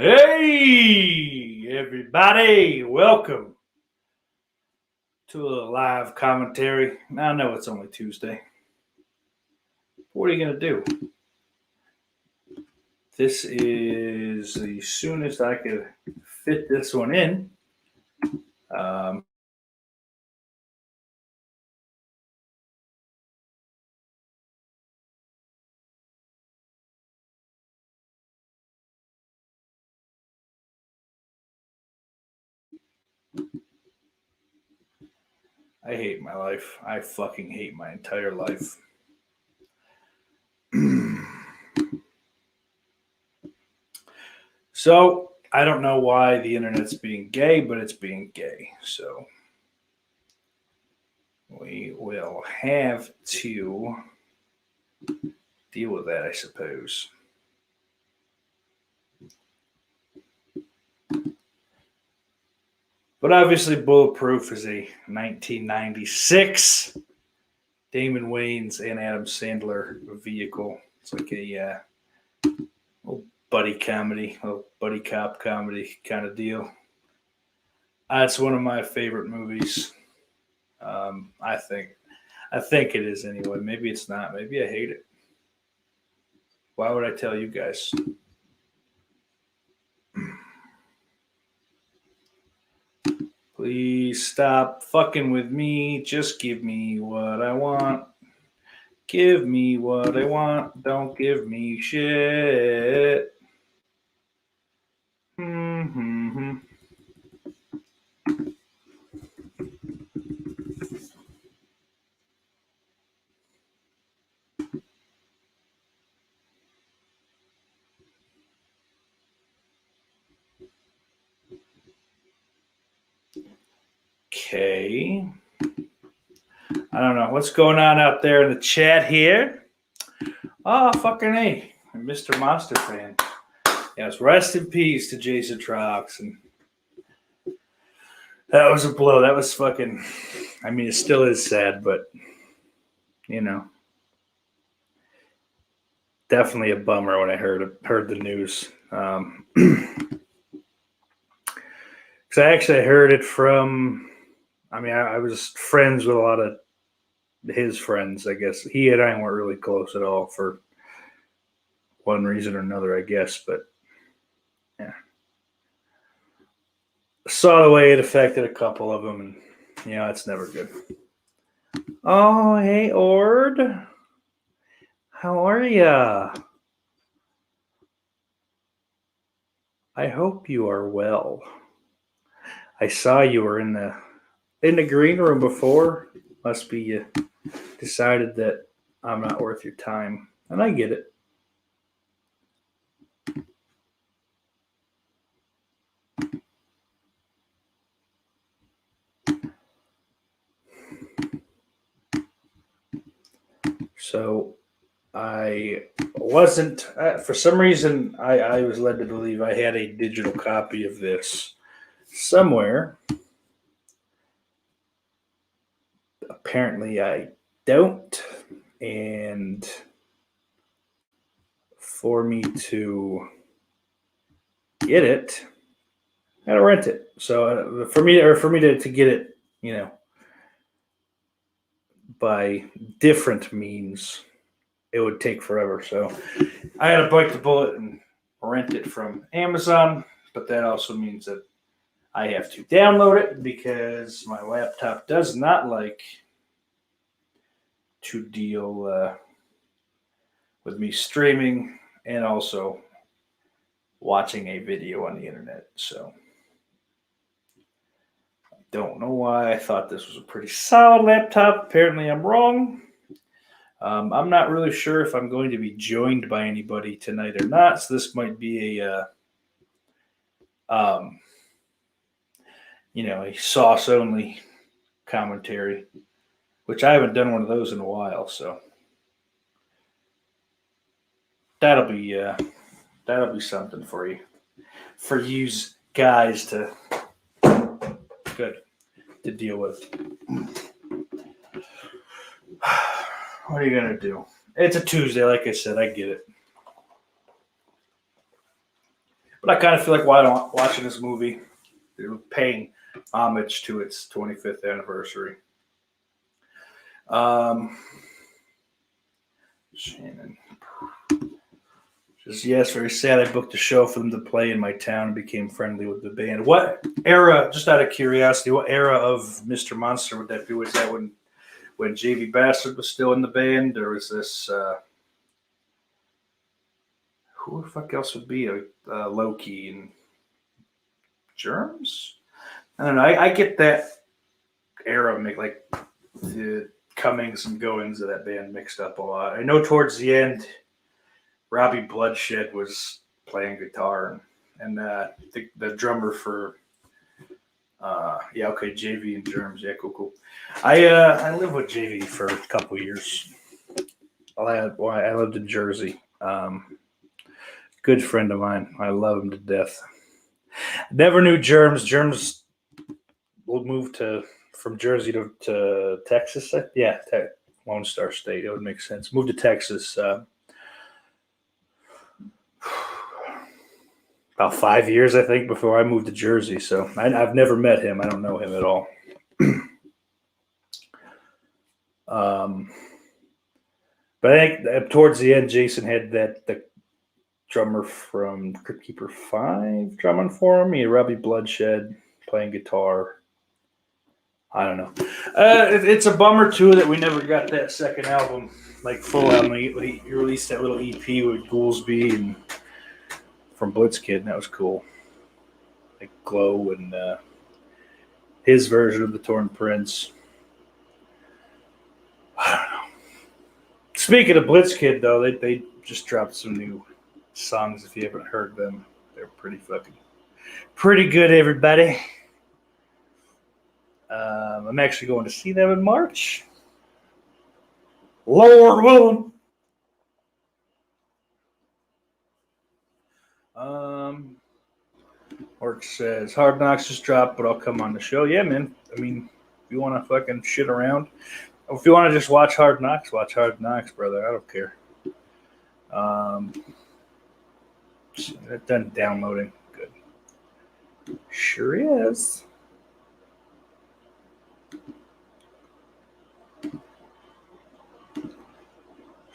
Hey, everybody, welcome to a live commentary. I know it's only Tuesday. What are you going to do? This is the soonest I could fit this one in. I hate my life. I fucking hate my entire life. So, I don't know why the internet's being gay, but it's being gay. So, we will have to deal with that, I suppose. But obviously, Bulletproof is a 1996 Damon Wayans and Adam Sandler vehicle. It's like a little buddy comedy, little buddy cop comedy kind of deal. It's one of my favorite movies. I think it is anyway. Maybe it's not. Maybe I hate it. Why would I tell you guys? Please stop fucking with me. Just give me what I want. Give me what I want. Don't give me shit. Mm-hmm. Okay. I don't know what's going on out there in the chat here. Oh, fucking A. Mr. Monster fan. Yes, rest in peace to Jason Trox. And that was a blow. That was fucking, I mean, it still is sad, but, you know, definitely a bummer when I heard the news. Because I actually heard it from, I mean, I was friends with a lot of his friends, I guess. He and I weren't really close at all for one reason or another, I guess. But, yeah. Saw the way it affected a couple of them, and, you know, it's never good. Oh, hey, Ord. How are ya? I hope you are well. I saw you were in the green room before. Must be you decided that I'm not worth your time. And I get it. So I wasn't, for some reason, I was led to believe I had a digital copy of this somewhere. Apparently, I don't. And for me to get it, I gotta rent it. So for me to get it, by different means, it would take forever. So I had to bite the bullet and rent it from Amazon, but that also means that I have to download it because my laptop does not like to deal with me streaming and also watching a video on the internet. So I don't know why I thought this was a pretty solid laptop. Apparently, I'm wrong. I'm not really sure if I'm going to be joined by anybody tonight or not. So this might be um, a sauce only commentary, which I haven't done one of those in a while. So that'll be something for you guys to deal with. What are you gonna do? It's a Tuesday, like I said. I get it. But I kind of feel like watching this movie, paying homage to its 25th anniversary. Shannon. Just, yes, very sad. I booked a show for them to play in my town and became friendly with the band. What era, just out of curiosity, what era of Mr. Monster would that be? Was that when J.V. Bastard was still in the band, or is this who the fuck else would be Loki and Germs? I don't know. I get that era, like the comings and goings of that band mixed up a lot. I know towards the end, Robbie Bloodshed was playing guitar, and the drummer for JV and Germs, cool. I lived with JV for a couple years. I lived in Jersey. Good friend of mine. I love him to death. Never knew Germs. Germs will move from Jersey to Texas. Lone Star State. It would make sense. Moved to Texas about 5 years, I think, before I moved to Jersey. So I've never met him. I don't know him at all. But I think towards the end, Jason had the drummer from Crypt Keeper 5 drumming for him. He had Robbie Bloodshed playing guitar. I don't know. It's a bummer, too, that we never got that second album, like full album. He released that little EP with Goolsby and from Blitzkid, and that was cool. Like Glow and his version of the Torn Prince. I don't know. Speaking of Blitzkid, though, they just dropped some new songs. If you haven't heard them, they're pretty good, everybody. I'm actually going to see them in March. Lord willing. Orc says, Hard Knocks just dropped, but I'll come on the show. Yeah, man. I mean, if you want to fucking shit around, or if you want to just watch Hard Knocks, brother. I don't care. It's done downloading. Good. Sure is.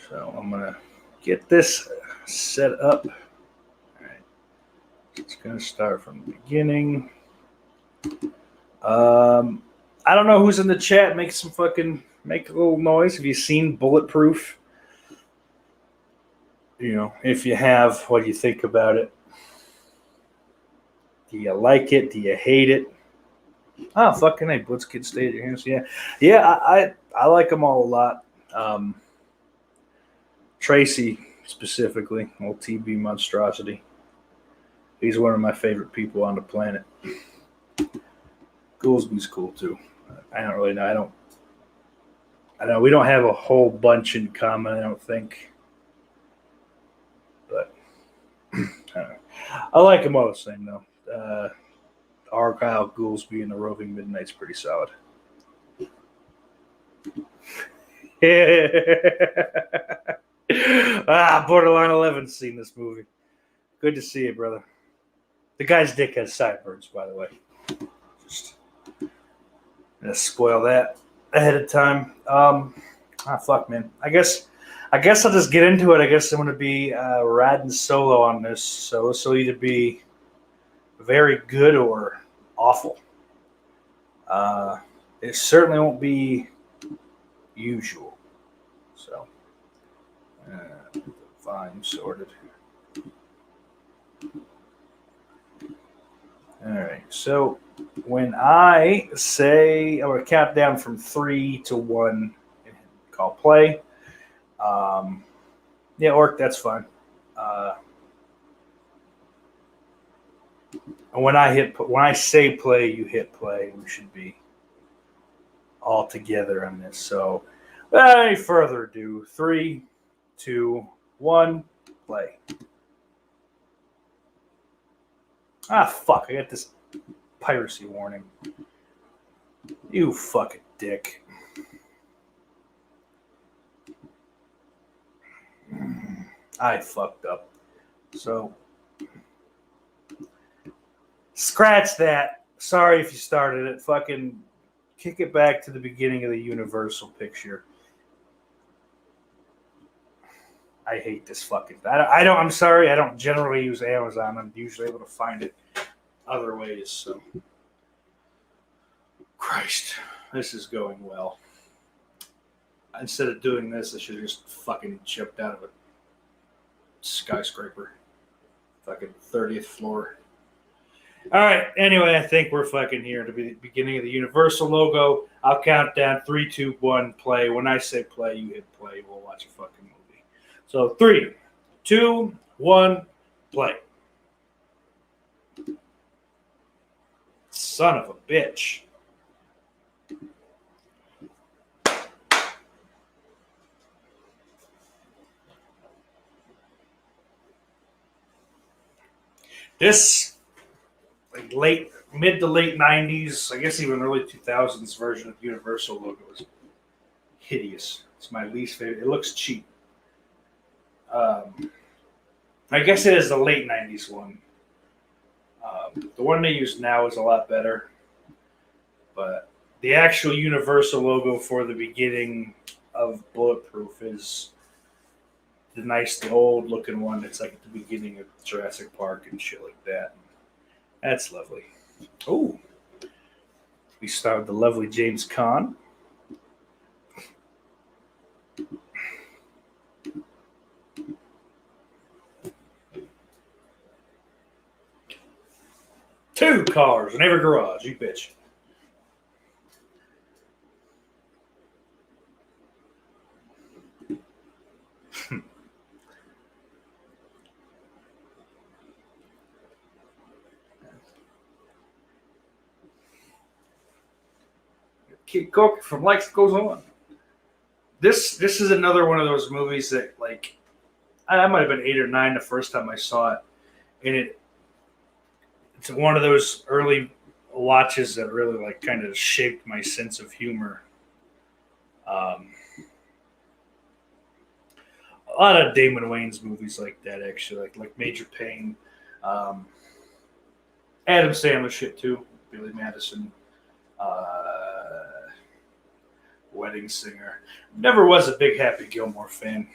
So I'm going to get this set up. All right. It's going to start from the beginning. I don't know who's in the chat. Make a little noise. Have you seen Bulletproof? If you have, what do you think about it? Do you like it? Do you hate it? Oh, fucking hey, Blitzkid, stay at your hands. Yeah. I like them all a lot. Tracy specifically, old TB monstrosity. He's one of my favorite people on the planet. Goolsby's cool too. I don't really know. I know we don't have a whole bunch in common, I don't think. But I like them all the same, though. Argyle, Goolsby, and the Roving Midnight's pretty solid. Borderline 11's seen this movie. Good to see you, brother. The guy's dick has sideburns, by the way. Just gonna spoil that ahead of time. Fuck, man. I guess I'll just get into it. I guess I'm gonna be riding solo on this, so this will either be very good or awful. It certainly won't be usual. So, fine, sorted. All right. So when I say I'm gonna count down from 3 to 1 and call play. Yeah, Orc, that's fine. And when I say play, you hit play. We should be all together on this. So, without any further ado, 3, 2, 1, play. Fuck! I got this piracy warning. You fucking dick. I fucked up. So, scratch that. Sorry if you started it. Fucking kick it back to the beginning of the Universal picture. I hate this fucking. I'm sorry. I don't generally use Amazon. I'm usually able to find it other ways. So, Christ, this is going well. Instead of doing this, I should have just fucking jumped out of a skyscraper. Fucking 30th floor. All right. Anyway, I think we're fucking here to be the beginning of the Universal logo. I'll count down 3, 2, 1, play. When I say play, you hit play. We'll watch a fucking movie. So 3, 2, 1, play. Son of a bitch. This mid to late 90s, I guess even early 2000s version of Universal logo is hideous. It's my least favorite. It looks cheap. I guess it is the late 90s one. The one they use now is a lot better. But the actual Universal logo for the beginning of Bulletproof is the nice old looking one that's like at the beginning of Jurassic Park and shit like that. That's lovely. Oh, we start with the lovely James Caan. Two cars in every garage, you bitch. Kid Cook from Life Goes On. This is another one of those movies that, like, I might have been 8 or 9 the first time I saw it, and it's one of those early watches that really like kind of shaped my sense of humor. A lot of Damon Wayans movies like that, actually, like Major Payne, Adam Sandler shit too, Billy Madison. Wedding Singer. Never was a big Happy Gilmore fan.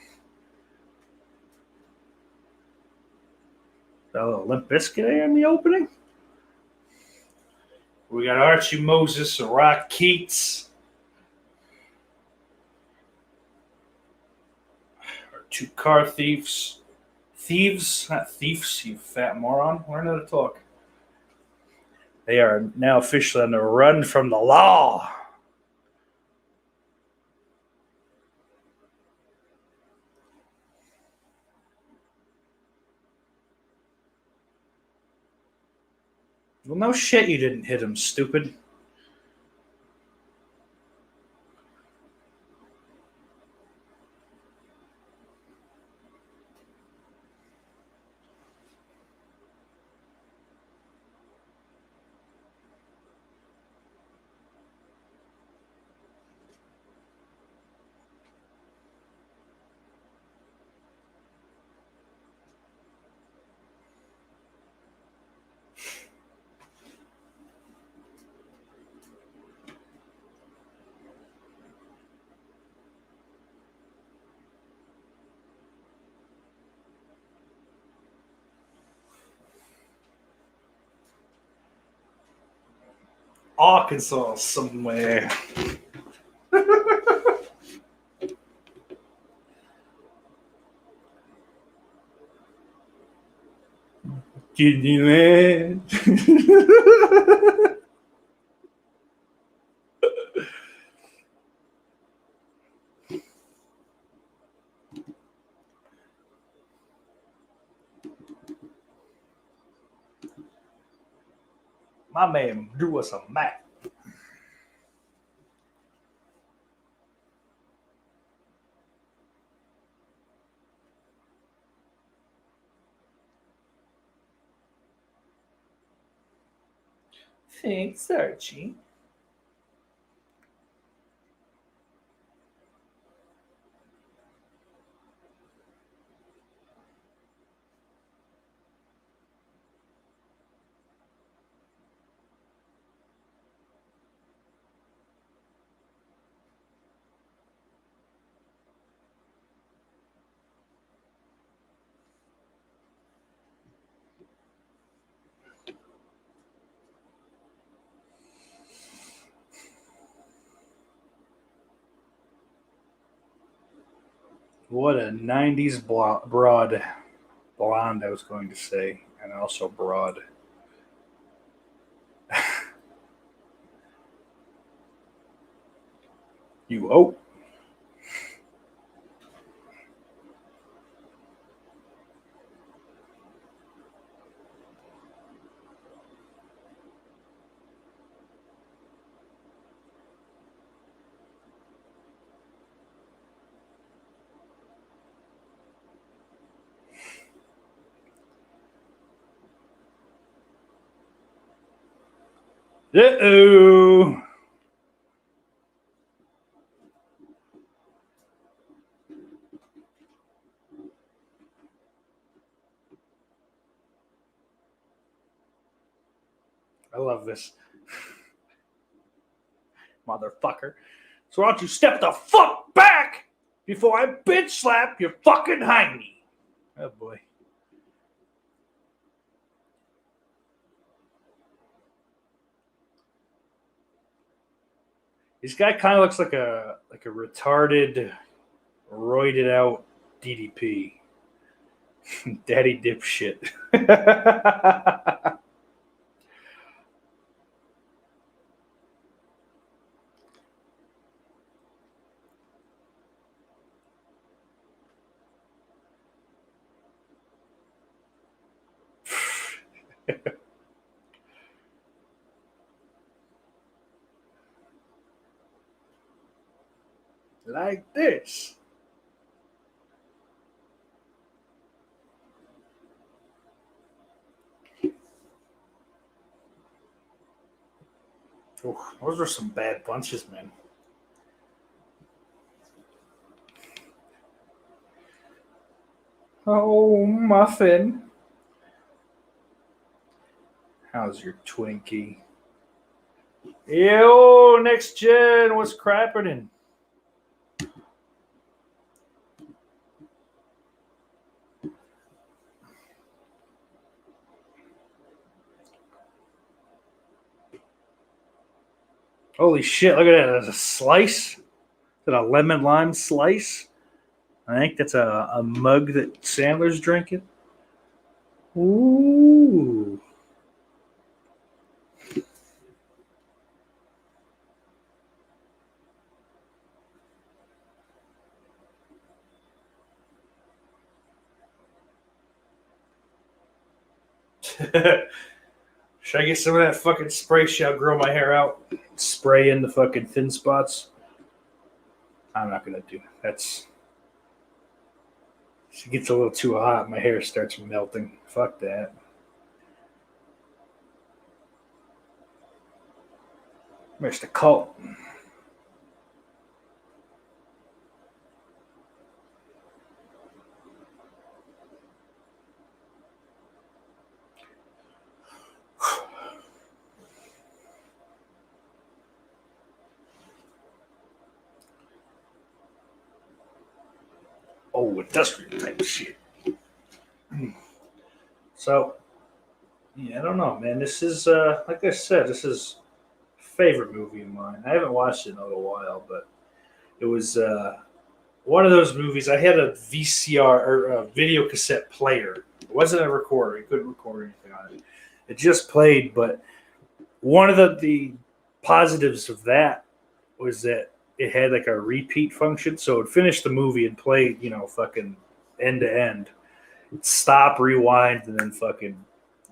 Oh, Limp Bizkit in the opening. We got Archie Moses, Rock Keats. Our 2 car thieves. Thieves, not thieves, you fat moron. Learn how to talk. They are now officially on the run from the law. Well, no shit you didn't hit him, stupid. Arkansas somewhere. Can you imagine? My man drew us a map. Thanks, Archie. What a 90s broad. Blonde, I was going to say, and also broad. You hope. Uh-oh. I love this. Motherfucker. So why don't you step the fuck back before I bitch slap your fucking hiney? Oh boy. This guy kind of looks like a retarded, roided out DDP. Daddy dipshit. Like this. Ooh, those are some bad punches, man. Oh, muffin. How's your Twinkie? Yo, next gen, what's crappening? Holy shit, look at that. There's a slice. Is it a lemon lime slice? I think that's a mug that Sandler's drinking. Ooh. Should I get some of that fucking spray shot, grow my hair out, spray in the fucking thin spots? I'm not gonna do that's. It gets a little too hot. My hair starts melting. Fuck that. Mr. Colt. Oh, industrial type of shit. So, yeah, I don't know, man. This is, like I said, this is favorite movie of mine. I haven't watched it in a little while, but it was one of those movies. I had a VCR or a video cassette player. It wasn't a recorder. You couldn't record anything on it. It just played. But one of the positives of that was that it had like a repeat function. So it would finish the movie and play, fucking end to end. Stop, rewind, and then fucking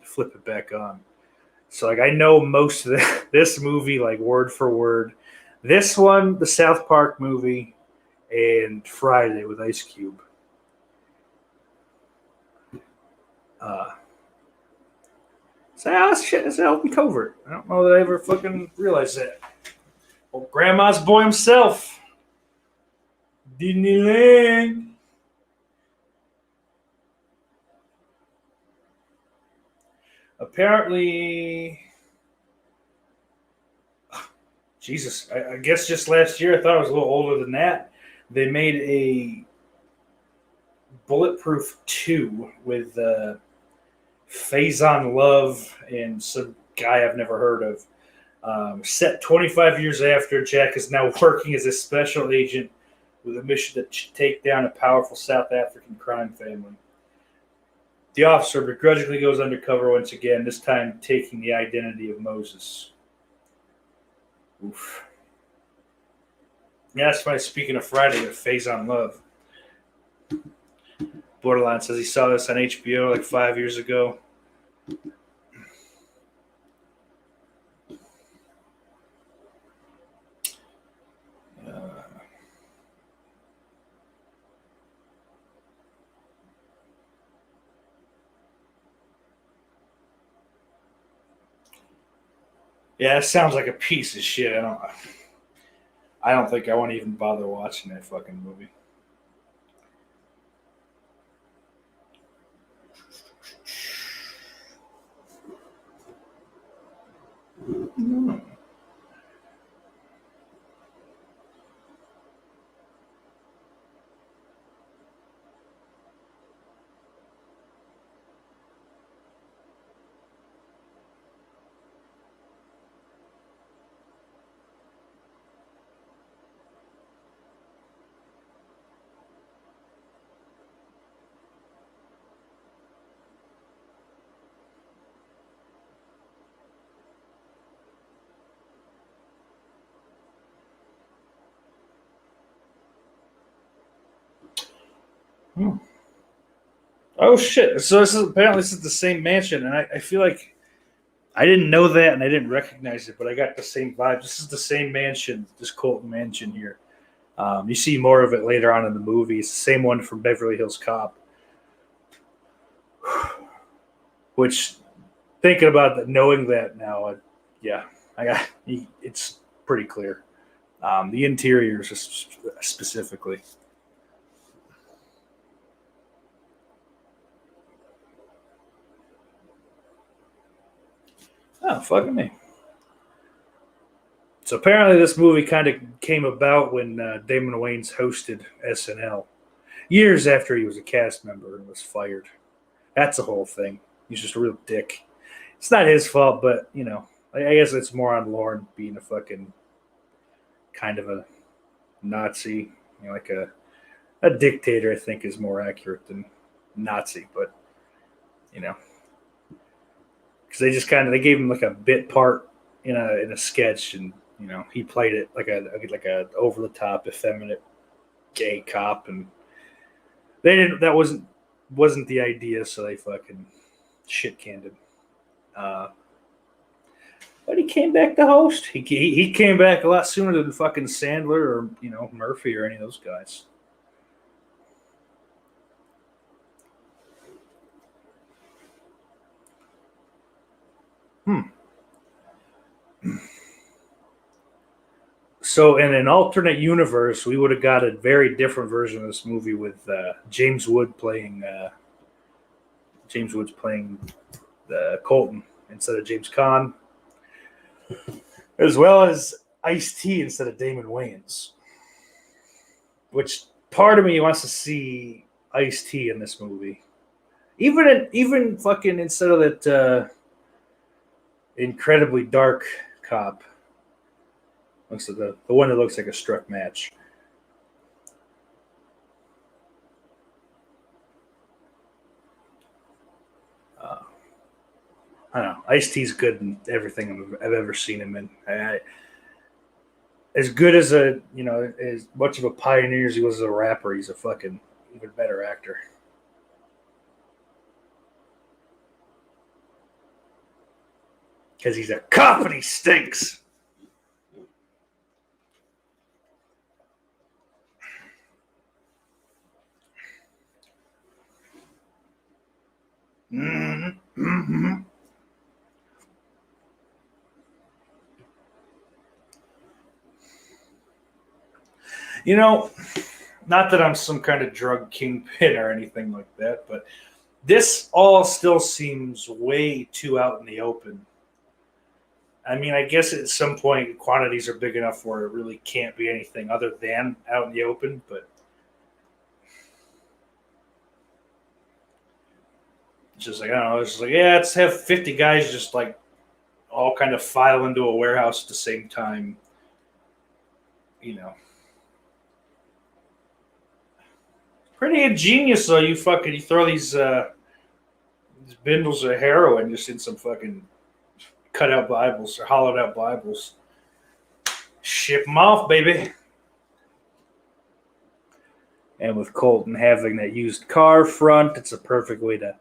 flip it back on. So like I know most of this movie like word for word. This one, the South Park movie, and Friday with Ice Cube. So that's shit. It's an open covert. I don't know that I ever fucking realized that. Well, Grandma's boy himself, Disneyland. Apparently, Jesus, I guess just last year, I thought it was a little older than that. They made a Bulletproof 2 with Faison Love and some guy I've never heard of. Set 25 years after, Jack is now working as a special agent with a mission to take down a powerful South African crime family. The officer begrudgingly goes undercover once again, this time taking the identity of Moses. Oof. Yeah, that's why, speaking of Friday, with Faison Love. Borderline says he saw this on HBO like 5 years ago. Yeah, it sounds like a piece of shit. I don't think I want to even bother watching that fucking movie. No. Oh shit! So this is the same mansion, and I feel like I didn't know that, and I didn't recognize it, but I got the same vibe. This is the same mansion, this Colton mansion here. You see more of it later on in the movie. It's the same one from Beverly Hills Cop. Which, thinking about that, knowing that now, it's pretty clear. The interiors, specifically. Oh, fucking me. So apparently this movie kind of came about when Damon Wayans hosted SNL. Years after he was a cast member and was fired. That's the whole thing. He's just a real dick. It's not his fault, but, I guess it's more on Lauren being a fucking kind of a Nazi. Like a dictator, I think, is more accurate than Nazi, but, because they gave him like a bit part in a sketch, and he played it like a over the top effeminate gay cop, and that wasn't the idea, so they fucking shit canned him. But he came back to host. He came back a lot sooner than fucking Sandler or Murphy or any of those guys. So in an alternate universe, we would have got a very different version of this movie with James Woods playing Colton instead of James Caan, as well as Ice-T instead of Damon Wayans. Which part of me wants to see Ice-T in this movie, even fucking instead of that incredibly dark cop. Looks like the one that looks like a struck match. I don't know. Ice-T's good in everything I've ever seen him in. As good as as much of a pioneer as he was as a rapper, he's a fucking even better actor. Because he's a cop and he stinks. Mm-hmm. Mm-hmm. Not that I'm some kind of drug kingpin or anything like that, but this all still seems way too out in the open. I mean, I guess at some point quantities are big enough where it really can't be anything other than out in the open, but it's just like, I don't know, it's just like, yeah, let's have 50 guys just like all kind of file into a warehouse at the same time, you know. Pretty ingenious though. You throw these bindles of heroin just in some fucking cut out Bibles or hollowed out Bibles. Ship them off, baby. And with Colton having that used car front, it's a perfect way to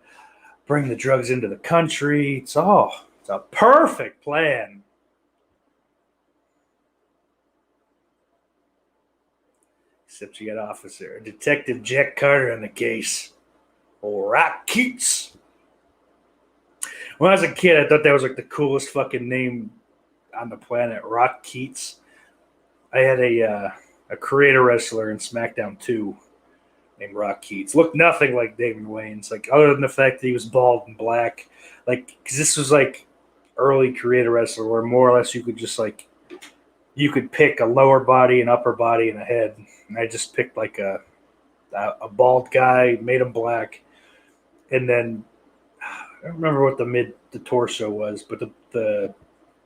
bring the drugs into the country. It's a perfect plan. Except you got Officer Detective Jack Carter on the case. Rock Keats. When I was a kid, I thought that was like the coolest fucking name on the planet, Rock Keats. I had a creator wrestler in SmackDown 2 named Rock Keats. Looked nothing like Damon Wayans, like other than the fact that he was bald and black. Like, because this was like early creator wrestler where more or less you could just like you could pick a lower body, an upper body, and a head. And I just picked like a bald guy, made him black, and then I don't remember what the torso was, but the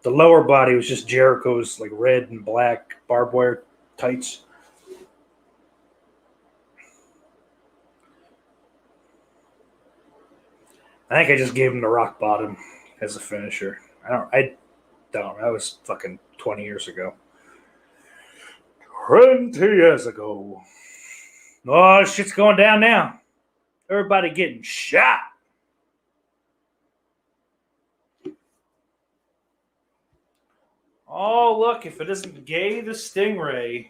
lower body was just Jericho's like red and black barbed wire tights. I think I just gave him the rock bottom as a finisher. I don't. That was fucking 20 years ago. 20 years ago. Oh, shit's going down now. Everybody getting shot. Oh, look, if it isn't Gay the Stingray.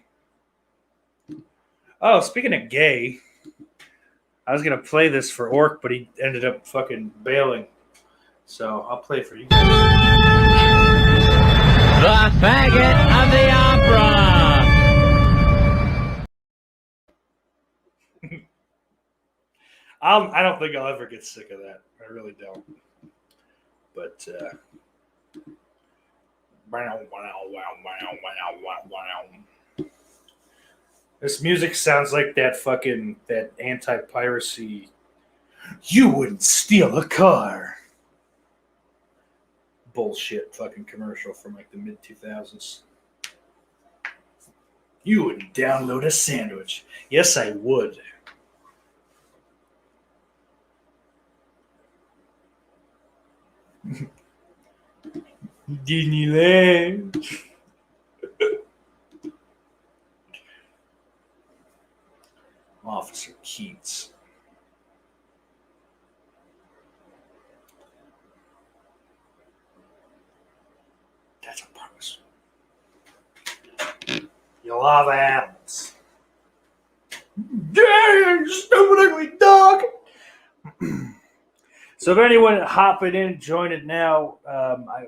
Oh, speaking of gay, I was going to play this for Orc, but he ended up fucking bailing. So I'll play it for you guys. The faggot of the opera. I don't think I'll ever get sick of that. I really don't. But this music sounds like that anti-piracy. You wouldn't steal a car. Bullshit fucking commercial from like the mid 2000s. You wouldn't download a sandwich. Yes, I would. Disneyland. Officer Keats. That's a promise. You love animals. Yeah, stupid ugly dog. So if anyone hopping in, join it now. I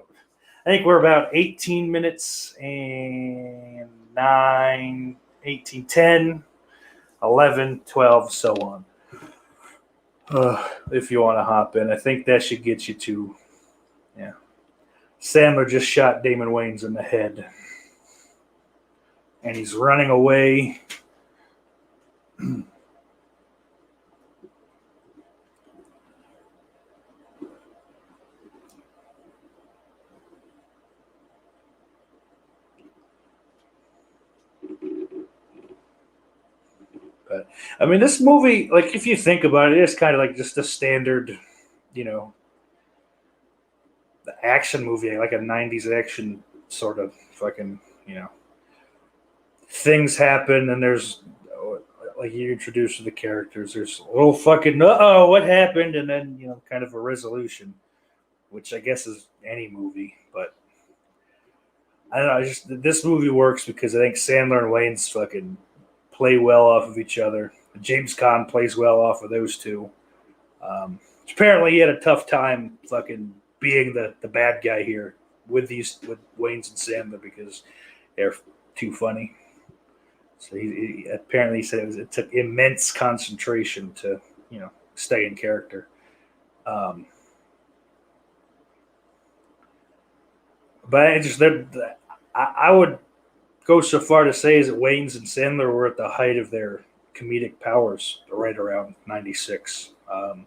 think we're about 18 minutes and 9, 18, 10, 11, 12, so on. If you want to hop in, I think that should get you to, yeah. Sandler just shot Damon Wayans in the head. And he's running away. But I mean, this movie, like if you think about it, it's kind of like just a standard, you know, action movie, like a '90s action sort of fucking, you know, things happen and there's like you introduce to the characters. There's a little fucking what happened, and then kind of a resolution, which I guess is any movie, but I don't know. This movie works because I think Sandler and Wayans fucking play well off of each other. James Caan plays well off of those two. Apparently, he had a tough time fucking being the bad guy here with Wayans and Sandler because they're too funny. So he apparently said it took immense concentration to stay in character. But I would go so far to say is that Wayans and Sandler were at the height of their comedic powers right around '96. I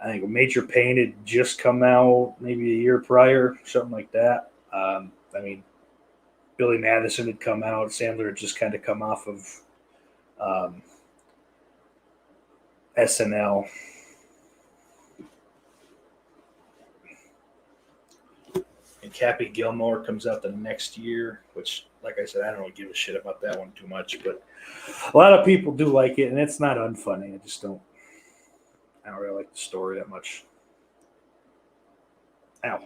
think Major Payne had just come out maybe a year prior, something like that. I mean, Billy Madison had come out. Sandler had just kind of come off of SNL. And Happy Gilmore comes out the next year, which, like I said, I don't really give a shit about that one too much, but a lot of people do like it, and it's not unfunny. I don't really like the story that much. Ow.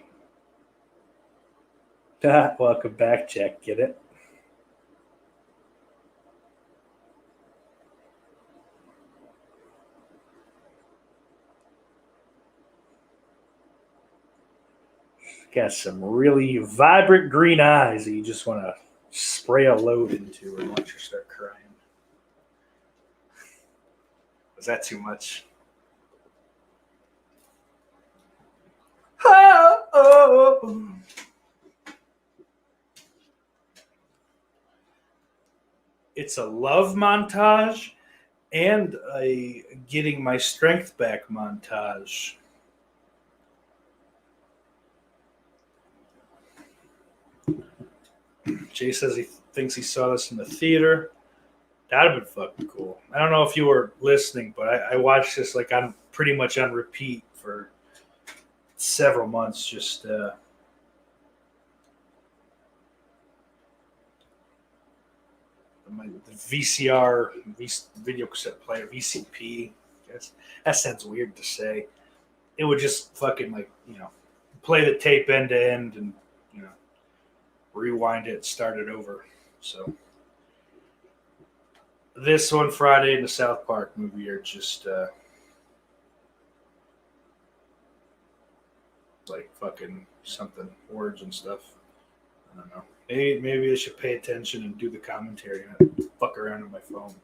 Welcome back, Jack. Get it? Got some really vibrant green eyes that you just want to spray a load into and watch her start crying. Was that too much? Oh. It's a love montage and a getting my strength back montage. Jay says he thinks he saw this in the theater. That'd have been fucking cool. I don't know if you were listening, but I watched this like on pretty much on repeat for several months. Just the VCR, video cassette player, VCP. I guess that sounds weird to say. It would just fucking play the tape end to end and rewind it, start it over. So this one, Friday, and the South Park movie are just like fucking something, words and stuff. I don't know. Maybe I should pay attention and do the commentary and not fuck around on my phone.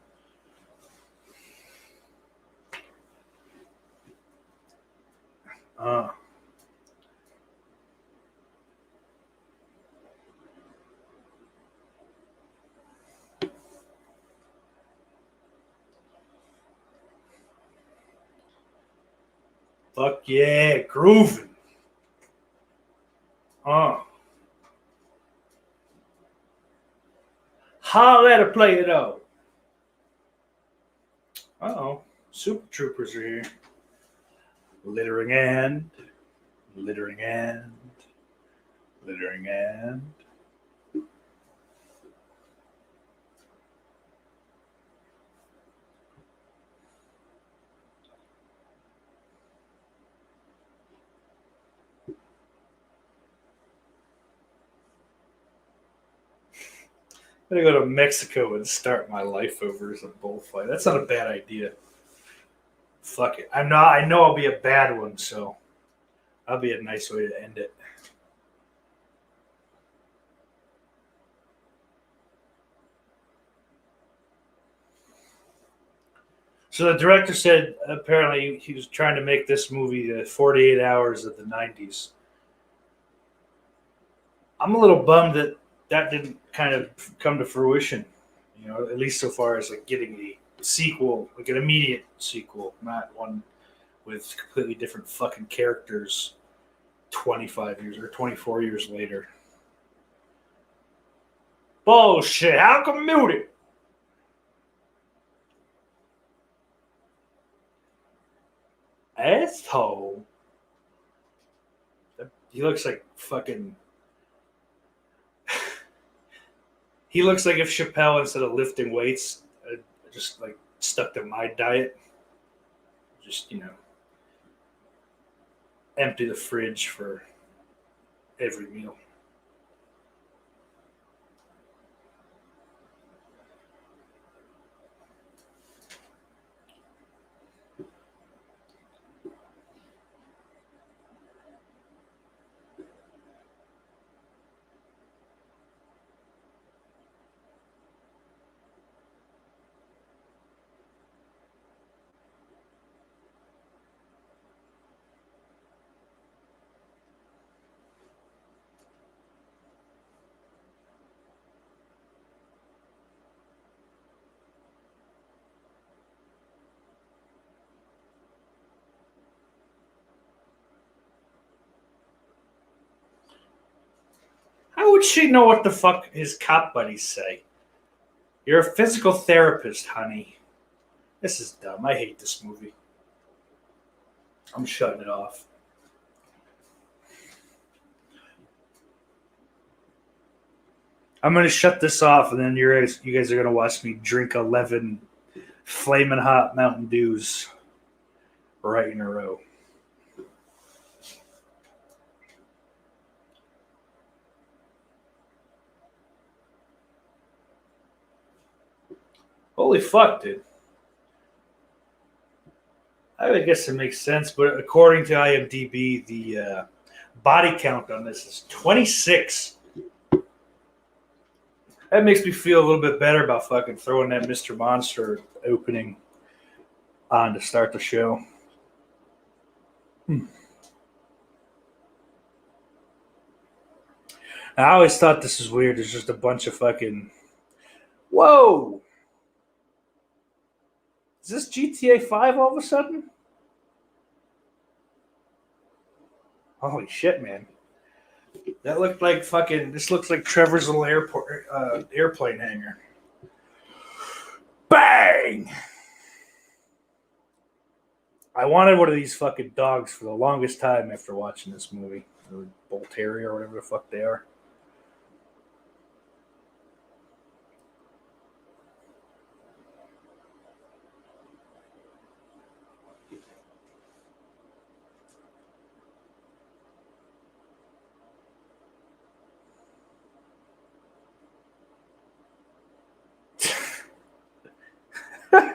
Fuck yeah, grooving. Holla to play it out. Uh-oh. Super Troopers are here. Littering and. Littering and. Littering and. I'm gonna go to Mexico and start my life over as a bullfight. That's not a bad idea. Fuck it. I know I'll be a bad one, so that'll be a nice way to end it. So the director said apparently he was trying to make this movie the 48 hours of the 90s. I'm a little bummed that didn't kind of come to fruition, at least so far as like getting the sequel, like an immediate sequel, not one with completely different fucking characters 25 years or 24 years later. Bullshit. How come mute it? Asshole. He looks like fucking. He looks like if Chappelle, instead of lifting weights, just like stuck to my diet. Just, empty the fridge for every meal. How would she know what the fuck his cop buddies say? You're a physical therapist, honey. This is dumb. I hate this movie. I'm shutting it off. I'm going to shut this off, and then you guys are going to watch me drink 11 flaming hot Mountain Dews right in a row. Holy fuck, dude. I guess it makes sense, but according to IMDb, the body count on this is 26. That makes me feel a little bit better about fucking throwing that Mr. Monster opening on to start the show. I always thought this was weird. There's just a bunch of fucking... Whoa! Is this GTA 5 all of a sudden? Holy shit, man. That looked like fucking... This looks like Trevor's little airplane hangar. Bang! I wanted one of these fucking dogs for the longest time after watching this movie. Or Bull Terrier or whatever the fuck they are.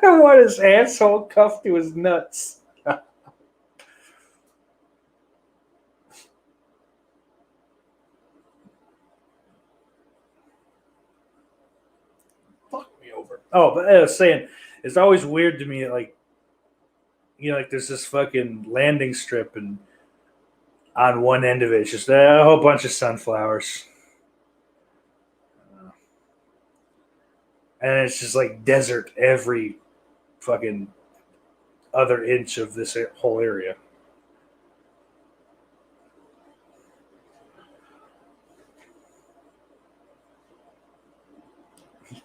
What his asshole cuffed to his nuts. Fuck me over. Oh, but I was saying, it's always weird to me, like, like there's this fucking landing strip, and on one end of it, it's just a whole bunch of sunflowers. And it's just like desert every fucking other inch of this whole area.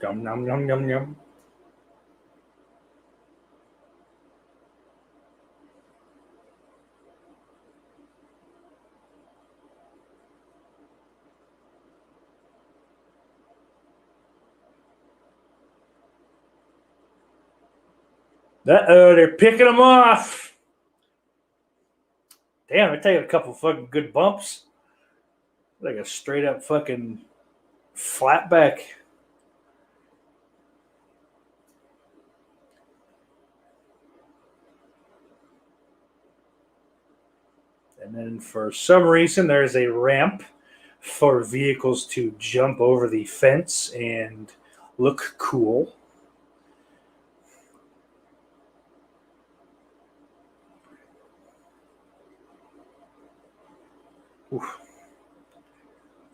Yum, yum, yum, yum, yum. They're picking them off. Damn, they're taking a couple fucking good bumps. Like a straight up fucking flatback. And then for some reason, there's a ramp for vehicles to jump over the fence and look cool. Oof.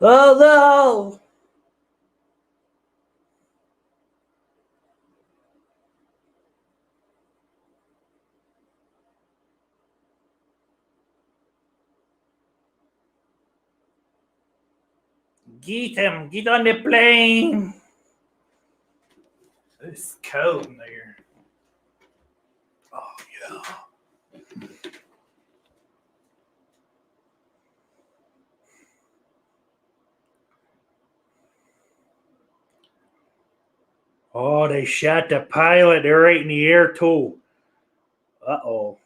Oh no! Get him! Get on the plane! It's cold in there. Oh yeah. Oh, they shot the pilot. They're right in the air, too. Uh-oh.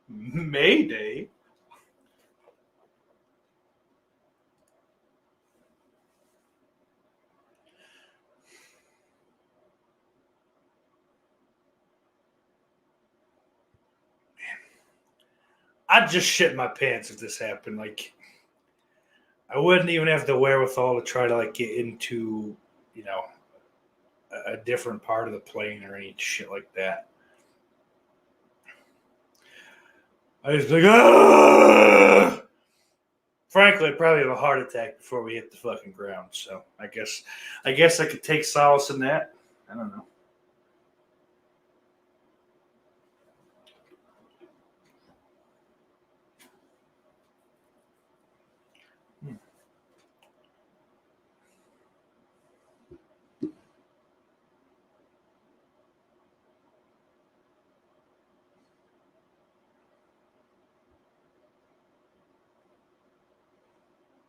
Mayday? I'd just shit my pants if this happened. Like, I wouldn't even have the wherewithal to try to like get into, you know, a different part of the plane or any shit like that. I was like, ah! Frankly, I'd probably have a heart attack before we hit the fucking ground. So I guess I could take solace in that. I don't know.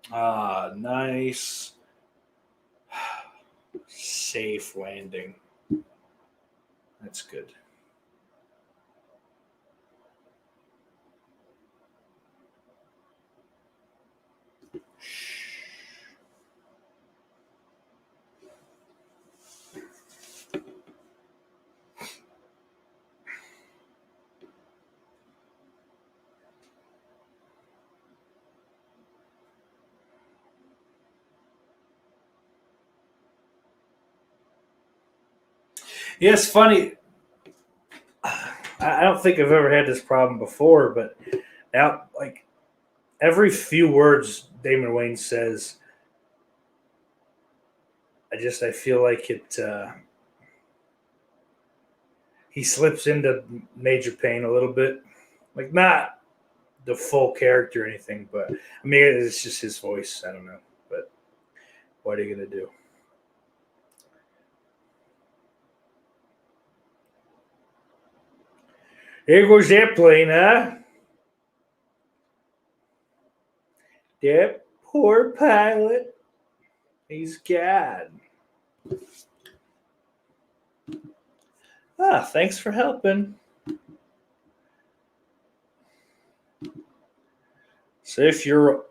Ah, nice. Safe landing. That's good. Yeah, it's funny. I don't think I've ever had this problem before, but now, like, every few words Damon Wayne says, I feel like it. He slips into major pain a little bit, like not the full character or anything, but I mean it's just his voice. I don't know, but what are you gonna do? There goes that plane, huh? That poor pilot. He's gone. Ah, thanks for helping. So if you're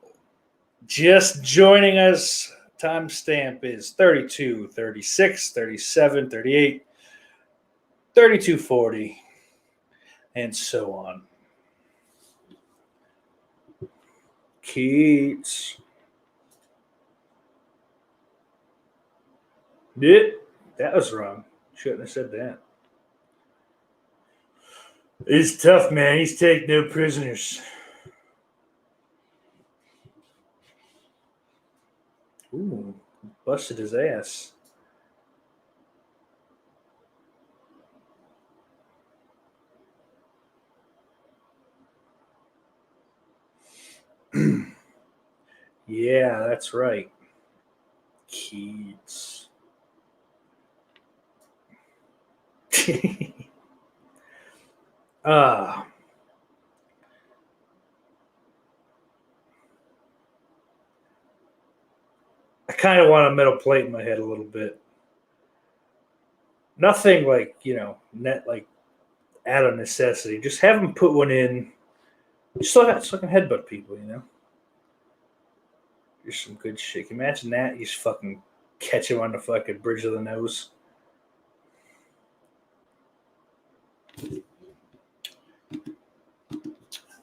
just joining us, timestamp is 32, 36, 37, 38, 32, 40, and so on. Keats. That was wrong. Shouldn't have said that. It's tough, man. He's taking no prisoners. Ooh, busted his ass. Yeah, that's right. Keats. uh, I kind of want a metal plate in my head a little bit. Nothing like, net like out of necessity. Just have them put one in. Just so I can headbutt people. There's some good shit. Imagine that. You just fucking catch him on the fucking bridge of the nose.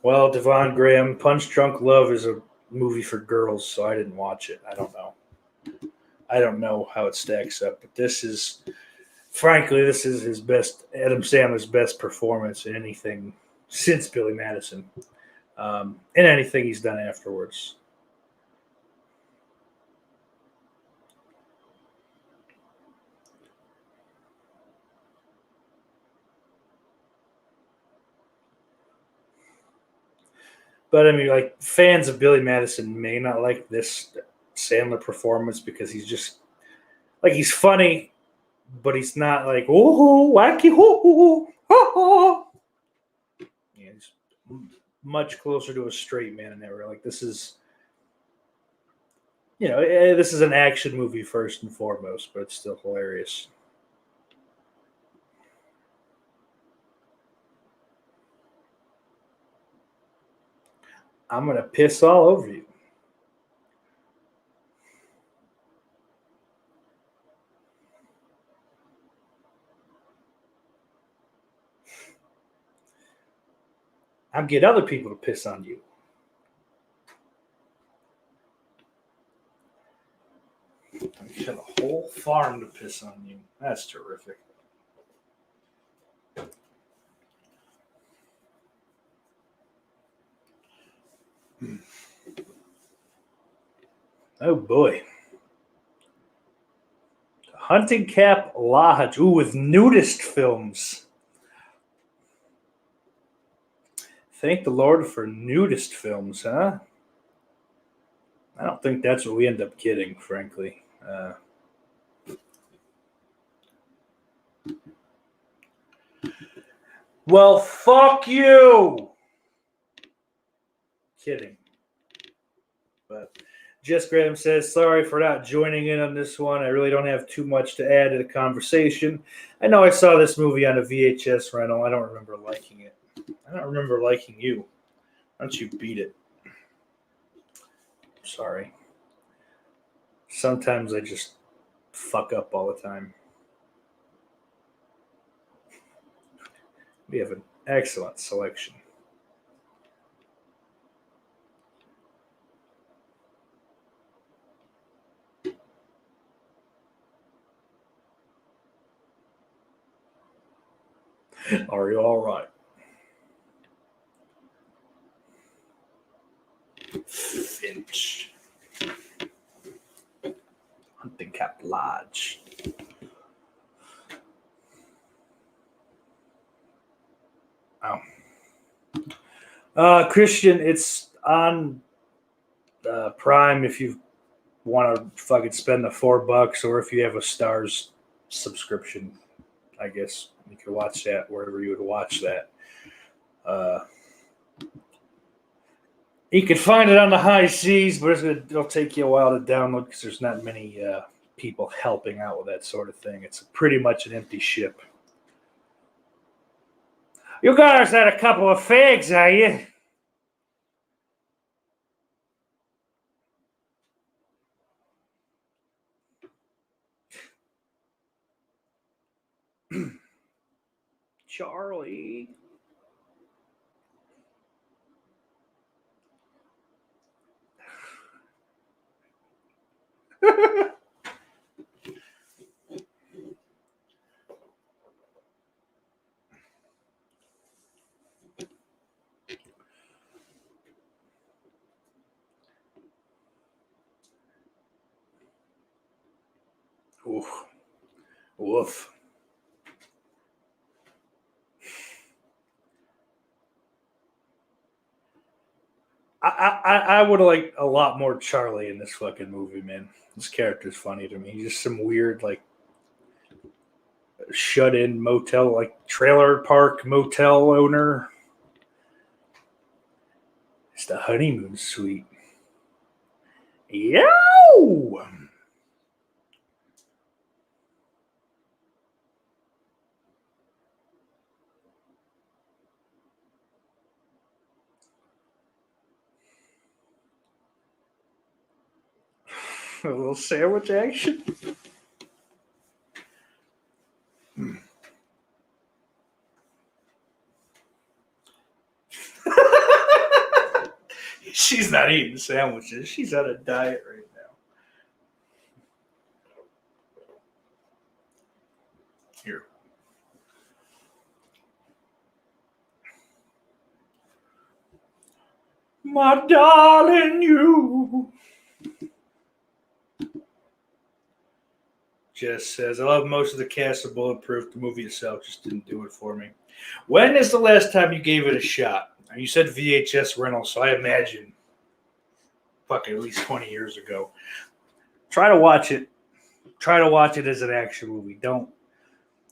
Well, Devon Graham, Punch Drunk Love is a movie for girls, so I didn't watch it. I don't know. I don't know how it stacks up, but this is, frankly, this is his best, Adam Sandler's best performance in anything since Billy Madison, in anything he's done afterwards. But I mean, like, fans of Billy Madison may not like this Sandler performance because he's just like, he's funny, but he's not like, oh, wacky, oh. Yeah, he's much closer to a straight man in that way. Like, this is, this is an action movie first and foremost, but it's still hilarious. I'm gonna piss all over you. I'm getting other people to piss on you. I got a whole farm to piss on you. That's terrific. Oh boy. Hunting Cap Lodge. Ooh, with nudist films. Thank the Lord for nudist films, huh? I don't think that's what we end up getting, frankly. Well, fuck you! Kidding. But Jess Graham says, sorry for not joining in on this one. I really don't have too much to add to the conversation. I know I saw this movie on a VHS rental. I don't remember liking it. I don't remember liking you. Why don't you beat it? Sorry. Sometimes I just fuck up all the time. We have an excellent selection. Are you all right? Finch. Hunting Cap Lodge. Oh. Christian, it's on Prime if you want to fucking spend the $4, or if you have a Stars subscription, I guess you could watch that wherever you would watch that. You can find it on the high seas, but it'll take you a while to download because there's not many people helping out with that sort of thing. It's pretty much an empty ship. You guys had a couple of fags, are you? Charlie. Oof. Woof. I would have liked a lot more Charlie in this fucking movie, man. This character's funny to me. He's just some weird, like, shut-in motel, like trailer park motel owner. It's the honeymoon suite. Yo! A little sandwich action. She's not eating sandwiches. She's on a diet right now. Here. My darling, you. Jess says, I love most of the cast of Bulletproof. The movie itself just didn't do it for me. When is the last time you gave it a shot? You said VHS rental, so I imagine fucking at least 20 years ago. Try to watch it. Try to watch it as an action movie. Don't.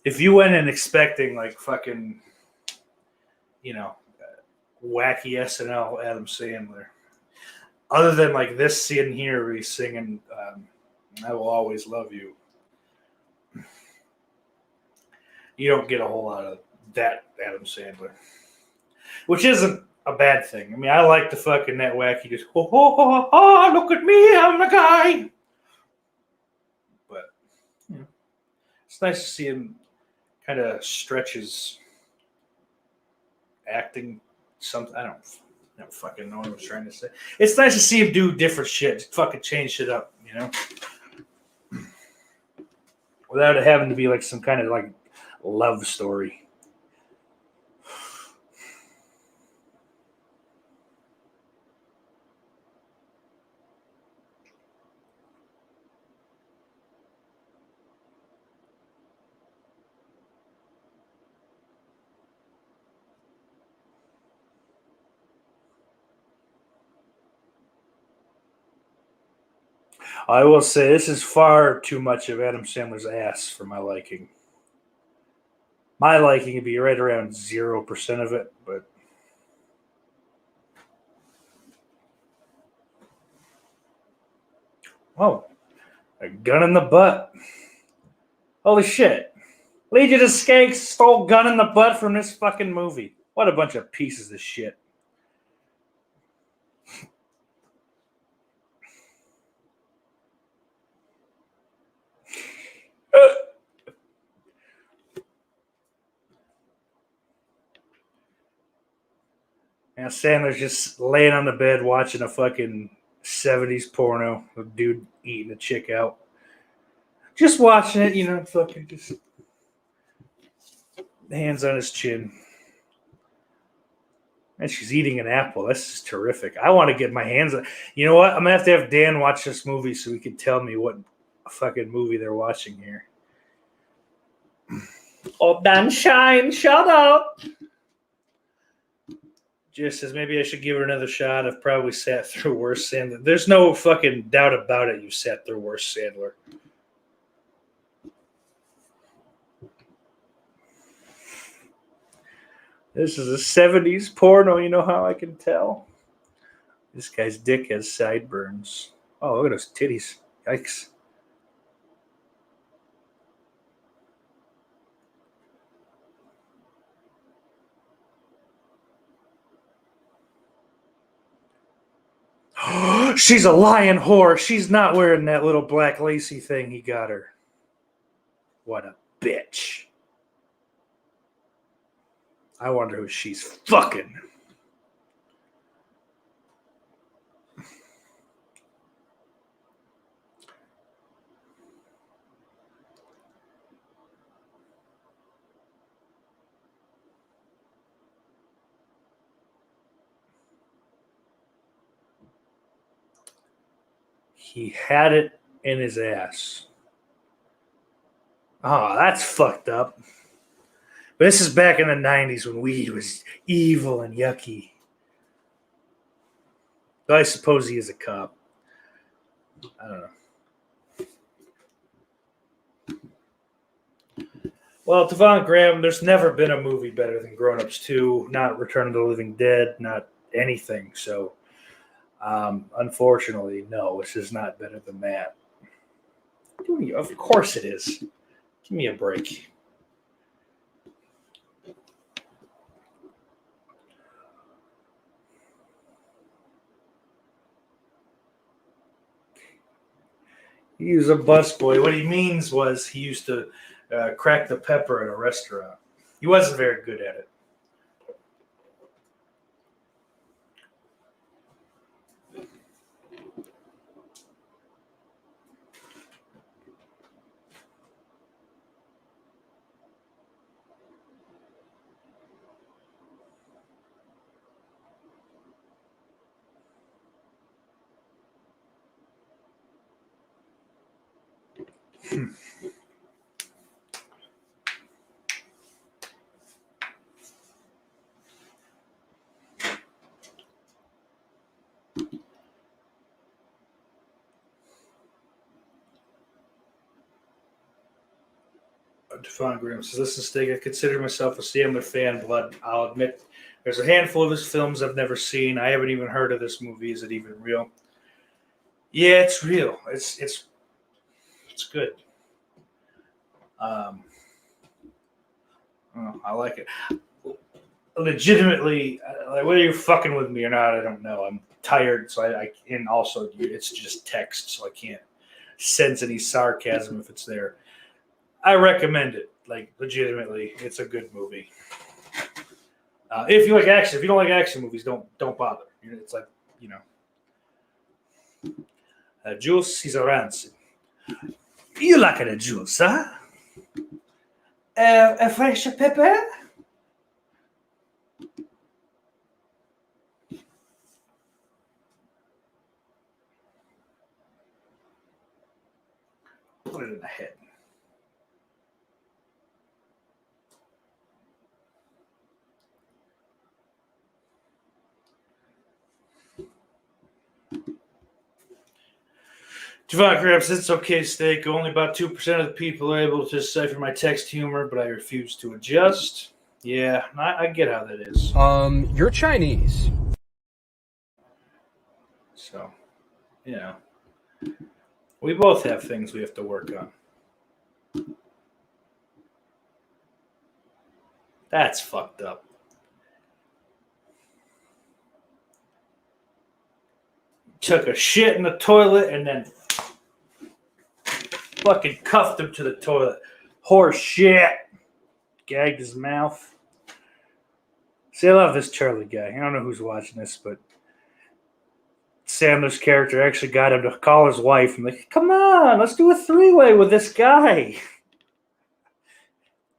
If you went in expecting like fucking, wacky SNL Adam Sandler, other than like this scene here where he's singing I Will Always Love You, you don't get a whole lot of that Adam Sandler, which isn't a bad thing. I mean, I like the fucking that wacky just, look at me, I'm the guy. But it's nice to see him kind of stretch his acting. Something I don't fucking know what I was trying to say. It's nice to see him do different shit, just fucking change shit up, without it having to be like some kind of like love story. I will say this is far too much of Adam Sandler's ass for my liking. My liking would be right around 0% of it, but a gun in the butt. Holy shit. Legion of Skanks stole gun in the butt from this fucking movie. What a bunch of pieces of shit. Now Sandler's just laying on the bed watching a fucking 70s porno. A dude eating a chick out. Just watching it, fucking just hands on his chin. And she's eating an apple. This is terrific. I want to get my hands on. You know what? I'm going to have Dan watch this movie so he can tell me what fucking movie they're watching here. Oh, Dan Shine, shut up. Just says maybe I should give her another shot. I've probably sat through worse Sandler. There's no fucking doubt about it. You sat through worse Sandler. This is a 70s porno. You know how I can tell? This guy's dick has sideburns. Oh, look at those titties. Yikes. She's a lying whore. She's not wearing that little black lacy thing he got her. What a bitch. I wonder who she's fucking. He had it in his ass. Oh, that's fucked up. But this is back in the 90s when weed was evil and yucky. But I suppose he is a cop. I don't know. Well, Devon Graham, there's never been a movie better than Grown Ups 2, not Return of the Living Dead, not anything. So, unfortunately, no, this is not better than that. Of course it is. Give me a break. He was a busboy. What he means was he used to crack the pepper at a restaurant. He wasn't very good at it. Devon Graham says, "Listen, Stig, I consider myself a Sandler fan, but I'll admit there's a handful of his films I've never seen. I haven't even heard of this movie. Is it even real?" Yeah, it's real. It's good. I like it. Legitimately, like, whether you're fucking with me or not, I don't know. I'm tired, so I and also it's just text, so I can't sense any sarcasm if it's there. I recommend it. Like, legitimately, it's a good movie. If you like action, if you don't like action movies, don't bother. It's like, Jules Caesarancy. You like it, Jules, huh? A fresh pepper? Put it in the head. Javon Graham says, "It's okay, Steak. Only about 2% of the people are able to decipher my text humor, but I refuse to adjust." Yeah, I get how that is. You're Chinese. So, we both have things we have to work on. That's fucked up. Took a shit in the toilet and then fucking cuffed him to the toilet. Horse shit. Gagged his mouth. See, I love this Charlie guy. I don't know who's watching this, but Sandler's character actually got him to call his wife and like, "Come on, let's do a three-way with this guy."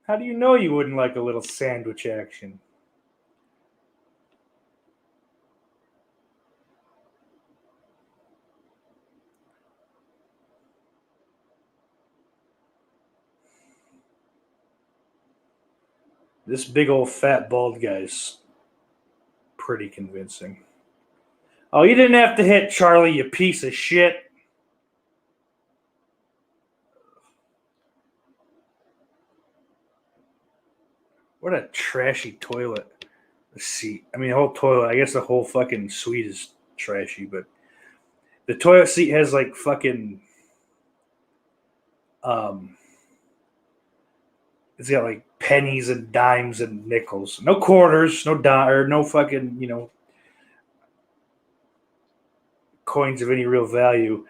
How do you know you wouldn't like a little sandwich action? This big old fat bald guy's pretty convincing. Oh, you didn't have to hit Charlie, you piece of shit. What a trashy toilet. The seat. I mean, the whole toilet. I guess the whole fucking suite is trashy, but the toilet seat has like fucking. It's got like pennies and dimes and nickels. No quarters, no dime, or no fucking, coins of any real value,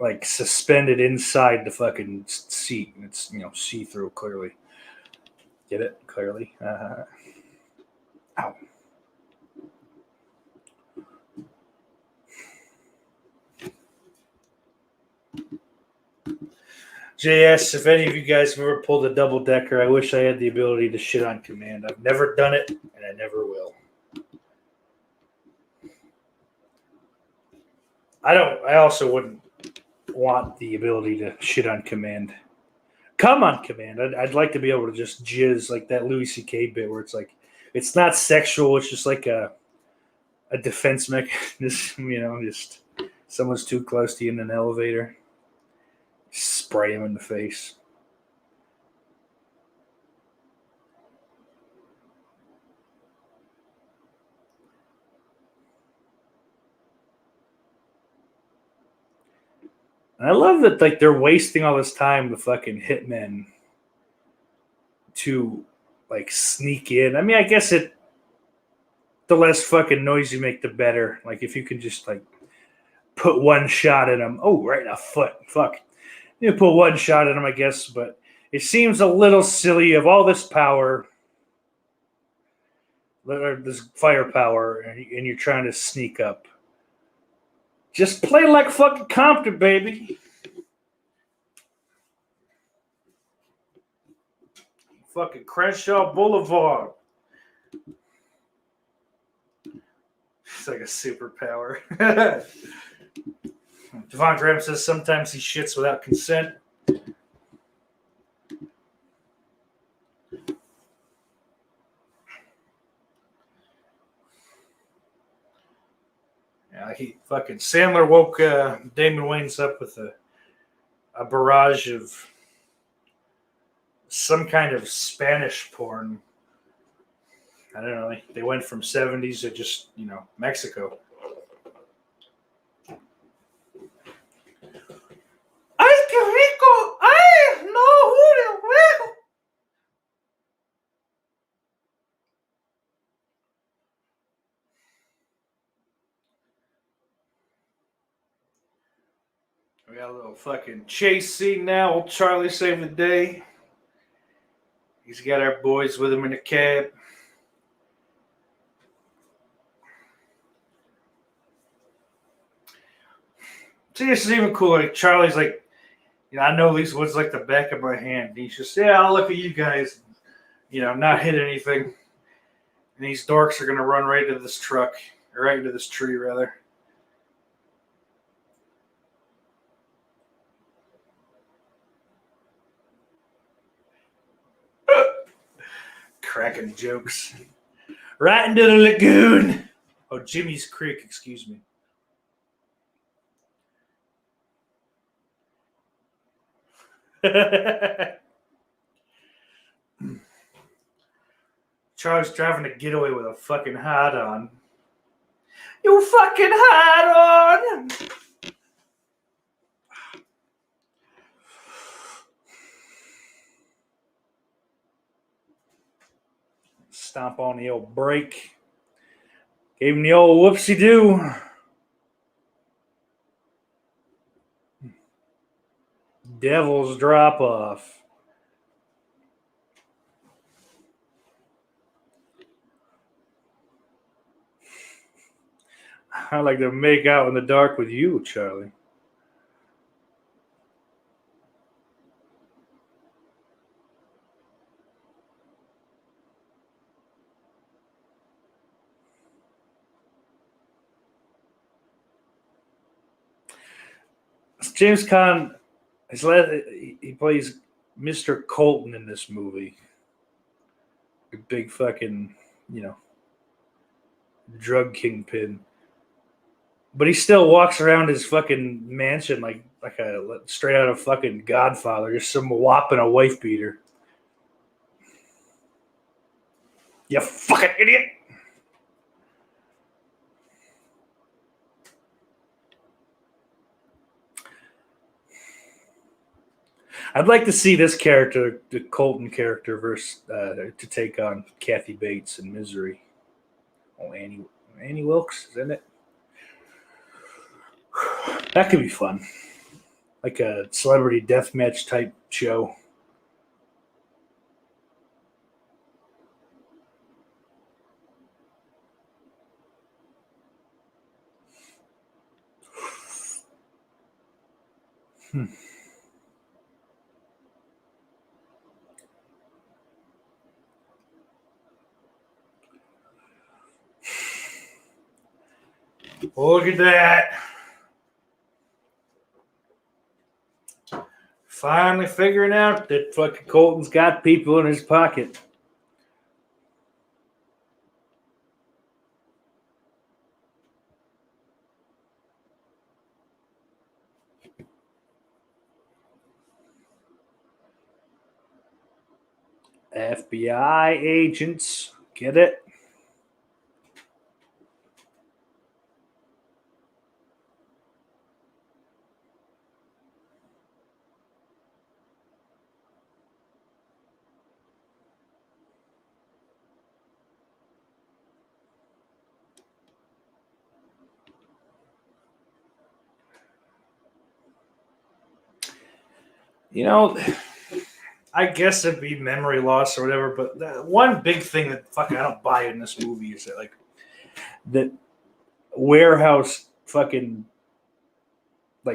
like suspended inside the fucking seat. And it's, see through clearly. Get it? Clearly. Ow. JS, if any of you guys have ever pulled a double decker, I wish I had the ability to shit on command. I've never done it, and I never will. I also wouldn't want the ability to shit on command. Come on command. I'd like to be able to just jizz like that Louis C.K. bit where it's like, it's not sexual. It's just like a defense mechanism, just someone's too close to you in an elevator. Spray him in the face. And I love that, like, they're wasting all this time, the fucking hitmen, to like sneak in. I mean, I guess the less fucking noise you make, the better. Like, if you can just like put one shot in them. Oh, right in the foot. Fuck. You put one shot in them, I guess, but it seems a little silly. You have all this power, this firepower, and you're trying to sneak up. Just play like fucking Compton, baby. Fucking Crenshaw Boulevard. It's like a superpower. Devon Graham says sometimes he shits without consent. He fucking Sandler woke Damon Wayans up with a barrage of some kind of Spanish porn. I don't know. They went from 70s to just, Mexico. ¡Ay, qué rico! ¡Ay, no, Julio! We got a little fucking chase scene now. Old Charlie saved the day. He's got our boys with him in a cab. See, this is even cooler. Like Charlie's like, I know these woods like the back of my hand. And he's just, I'll look at you guys, not hit anything. And these dorks are gonna run right into this truck, or right into this tree, rather. Cracking jokes. Right into the lagoon. Oh, Jimmy's Creek, excuse me. Charles driving a getaway with a fucking hat on. You fucking hat on! Stomp on the old brake. Gave him the old whoopsie-doo. Devil's drop-off. I like to make out in the dark with you, Charlie. James Caan, he plays Mr. Colton in this movie. A big fucking, drug kingpin. But he still walks around his fucking mansion like a straight out of fucking Godfather, just some wop and a wife beater. You fucking idiot! I'd like to see this character, the Colton character, versus to take on Kathy Bates in Misery. Oh, Annie Wilkes, isn't it? That could be fun, like a celebrity deathmatch type show. Look at that. Finally figuring out that fucking Colton's got people in his pocket. FBI agents. Get it? I guess it'd be memory loss or whatever, but the one big thing that fucking I don't buy in this movie is that that warehouse fucking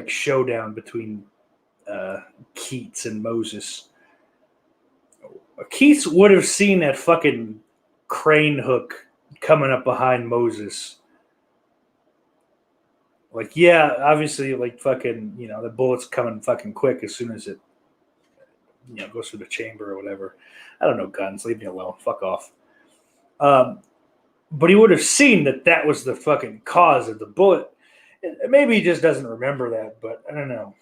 showdown between Keats and Moses. Keats would have seen that fucking crane hook coming up behind Moses. Obviously, fucking, the bullet's coming fucking quick as soon as it, goes through the chamber or whatever. I don't know guns. Leave me alone. Fuck off. But he would have seen that that was the fucking cause of the bullet. Maybe he just doesn't remember that, but I don't know.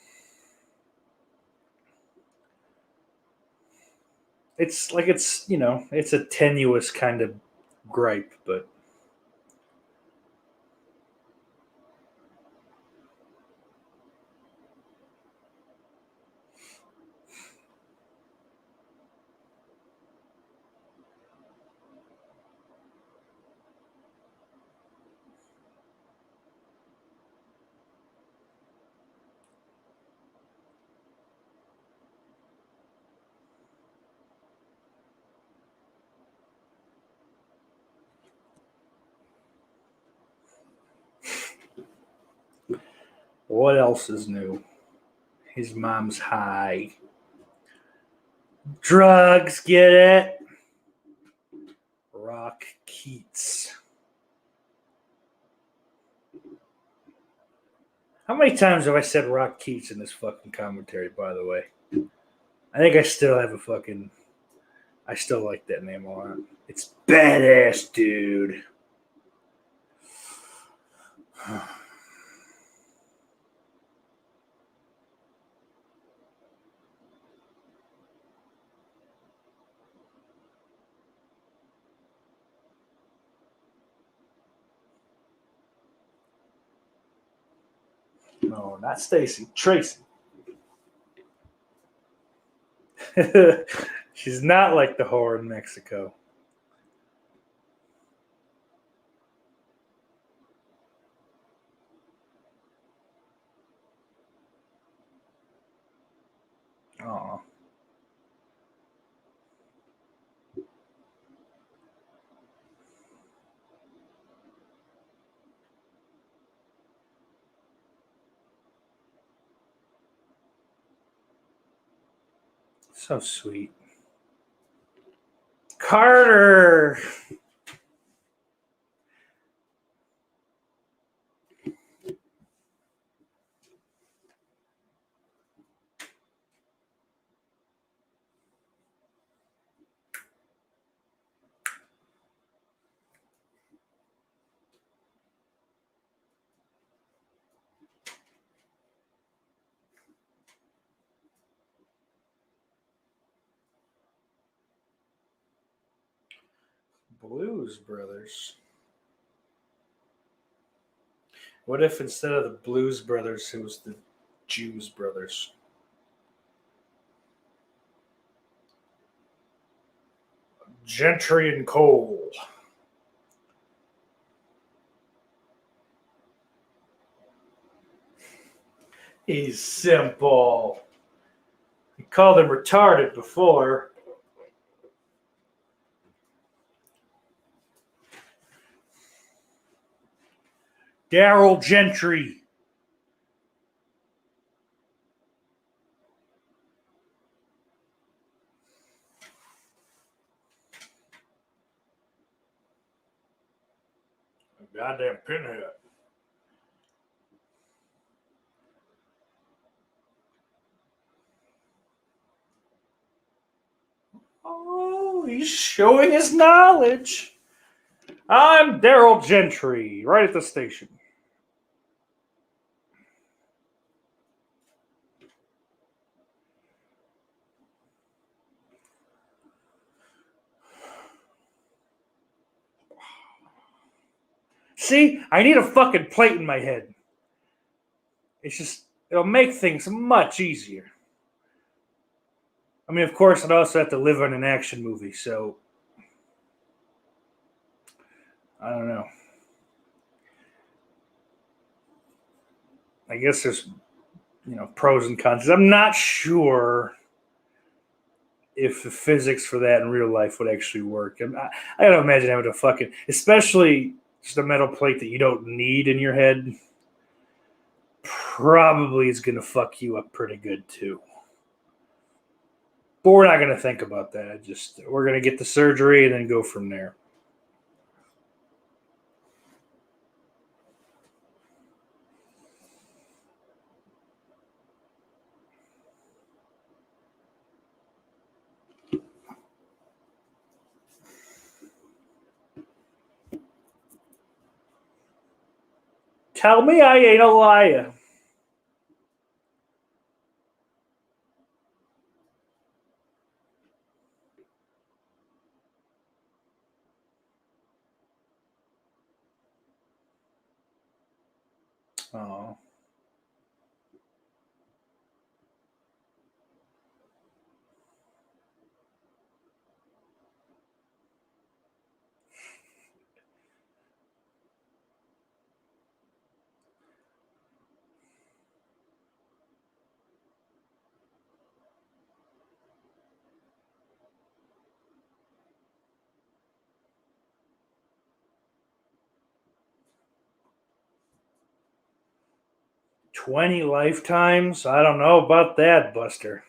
It's like it's it's a tenuous kind of gripe, but what else is new? His mom's high. Drugs, get it? Rock Keats. How many times have I said Rock Keats in this fucking commentary, by the way? I think I still have I still like that name a lot. It's badass, dude. No, not Stacy. Tracy. She's not like the whore in Mexico. Aw. So sweet. Carter. Blues Brothers. What if instead of the Blues Brothers, it was the Jews Brothers? Gentry and Cole. He's simple. He called him retarded before. Daryl Gentry. Goddamn pinhead. Oh, he's showing his knowledge. I'm Daryl Gentry, right at the station. See, I need a fucking plate in my head. It'll make things much easier. I mean, of course, I'd also have to live on an action movie, so I don't know. I guess there's, pros and cons. I'm not sure if the physics for that in real life would actually work. I gotta imagine having to fucking, especially just a metal plate that you don't need in your head, probably is gonna fuck you up pretty good too. But we're not gonna think about that. We're gonna get the surgery and then go from there. Tell me I ain't a liar. Oh. "20 lifetimes? I don't know about that, Buster."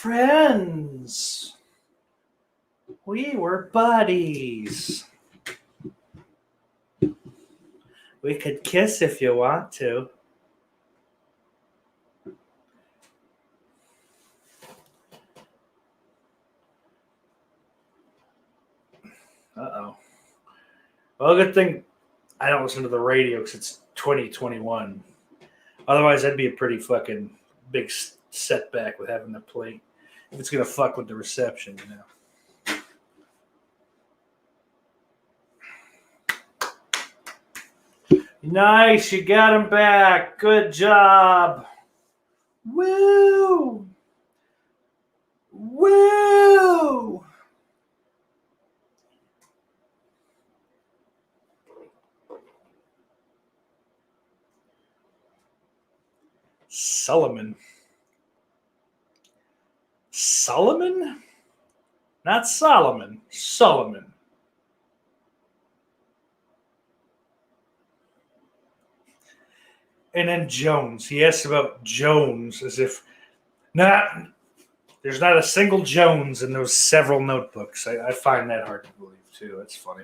Friends. We were buddies. We could kiss if you want to. Uh-oh. Well, good thing I don't listen to the radio because it's 2021. Otherwise, that'd be a pretty fucking big setback with having to play. If it's going to fuck with the reception, you know. Nice, you got him back. Good job. Woo! Woo! Solomon. Solomon? Not Solomon. Solomon. And then Jones. He asked about Jones as if there's not a single Jones in those several notebooks. I find that hard to believe too. That's funny.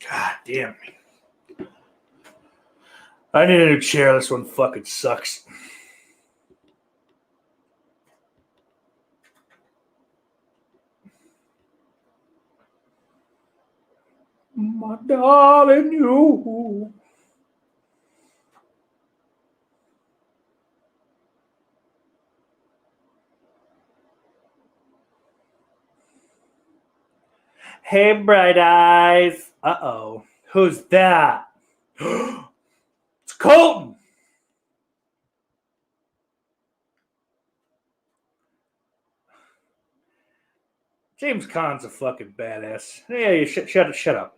God damn. I need a new chair. This one fucking sucks. My darling, you. Hey, Bright Eyes. Uh-oh. Who's that? It's Colton. James Caan's a fucking badass. Yeah, you shut up.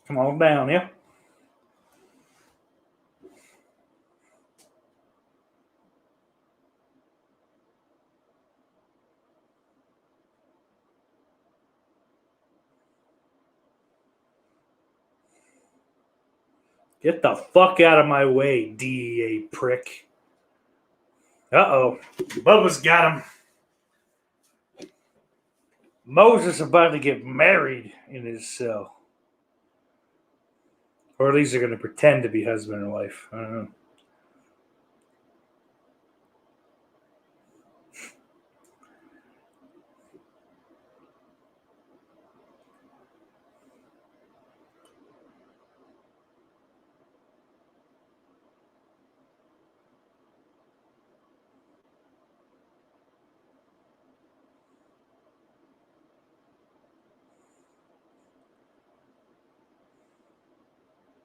Come on down, yeah? Get the fuck out of my way, DEA prick. Uh-oh. Bubba's got him. Moses about to get married in his cell. Or at least they're going to pretend to be husband and wife. I don't know.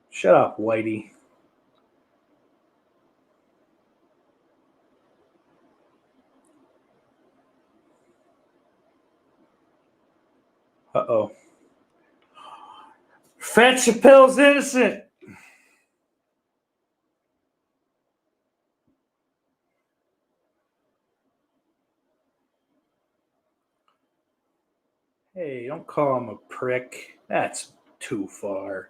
Shut up, Whitey. Uh-oh. Fat Chappelle's innocent. Hey, don't call him a prick. That's too far.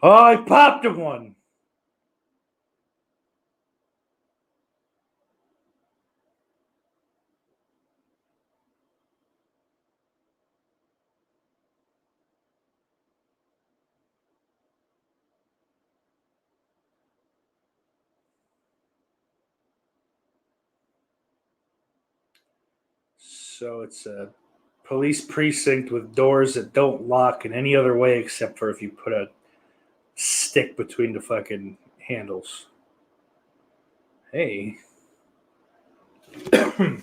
Oh, I popped him one. So it's a police precinct with doors that don't lock in any other way except for if you put a stick between the fucking handles. Hey. I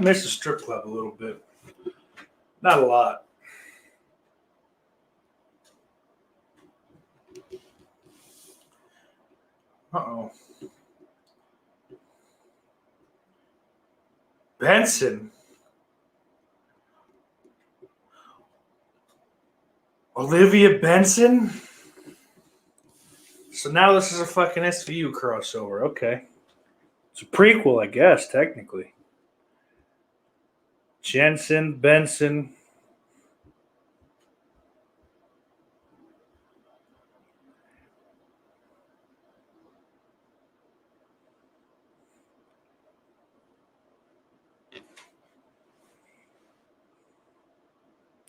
miss the strip club a little bit. Not a lot. Uh-oh. Benson. Olivia Benson? So now this is a fucking SVU crossover. Okay. It's a prequel, I guess, technically. Jensen, Benson.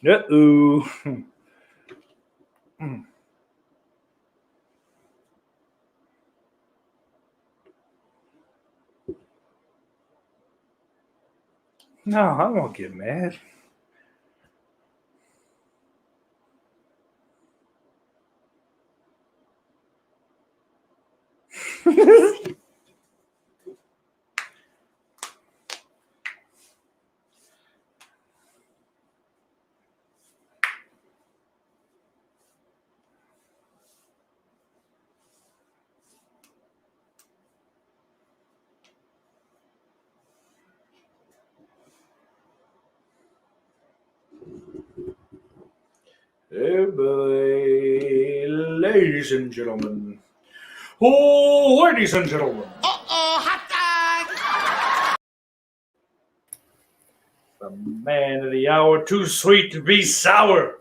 Uh-oh. No, I won't get mad. Hey, boy. Ladies and gentlemen. Oh, ladies and gentlemen. hot The man of the hour, too sweet to be sour.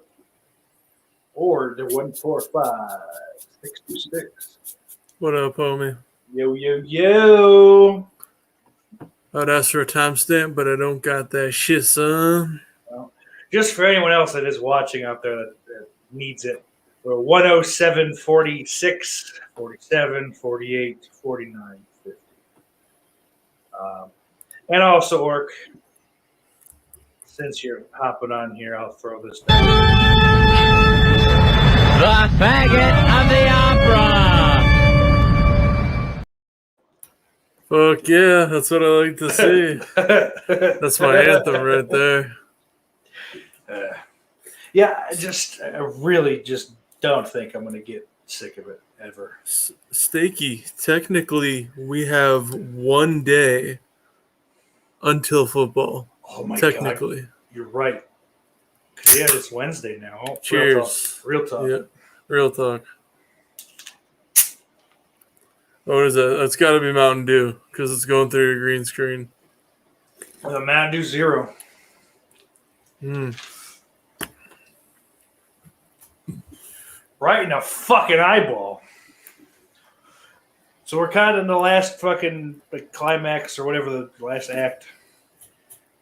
Or the 145-626. What up, homie? Yo, yo, yo. I'd ask for a timestamp, but I don't got that shit, son. Well, just for anyone else that is watching out there that needs it, we're 107, 46, 47, 48, 49, 50. And also, Orc, since you're hopping on here, I'll throw this down. The faggot of the opera. Fuck yeah, that's what I like to see. That's my anthem right there. Yeah, I really just don't think I'm going to get sick of it ever. Stakey, technically, we have 1 day until football. Oh my technically. God. You're right. Yeah, it's Wednesday now. Oh, Cheers. Real talk. Yeah, real talk. What is that? That's got to be Mountain Dew because it's going through your green screen. The Mountain Dew Zero. Right in the fucking eyeball. So we're kind of in the last fucking climax or whatever, the last act.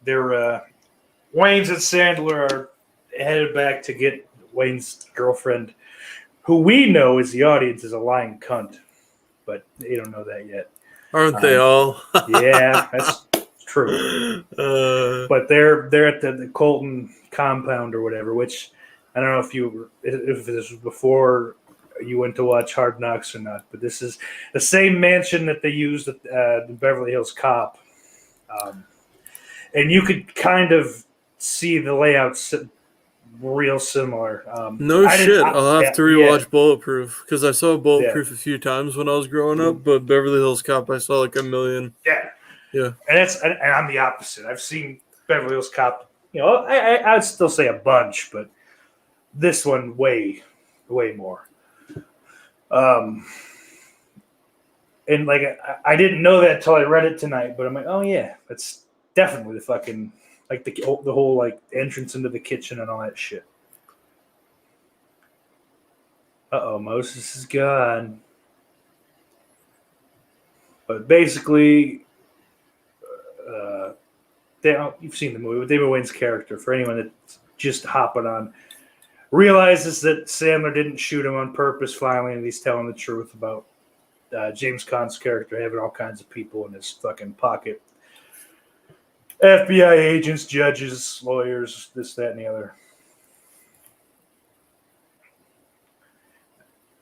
They're Wayne's and Sandler are headed back to get Wayne's girlfriend, who we know as the audience is a lying cunt, but they don't know that yet. Aren't they all? Yeah, that's true. But they're at the Colton compound or whatever, which I don't know if this was before you went to watch Hard Knocks or not, but this is the same mansion that they used at the Beverly Hills Cop. And you could kind of see the layouts real similar. No shit. I'll have to rewatch Yeah, Bulletproof because I saw Bulletproof a few times when I was growing up, but Beverly Hills Cop I saw like a million. yeah. Yeah. And I'm the opposite. I've seen Beverly Hills Cop. I'd still say a bunch, but this one way more. And like I didn't know that until I read it tonight, but I'm like, oh yeah, that's definitely the fucking like the whole like entrance into the kitchen and all that shit. Moses is gone. But basically, you've seen the movie. David Wayne's character, for anyone that's just hopping on, realizes that Sandler didn't shoot him on purpose finally, and he's telling the truth about James Caan's character having all kinds of people in his fucking pocket. FBI agents, judges, lawyers, this, that, and the other.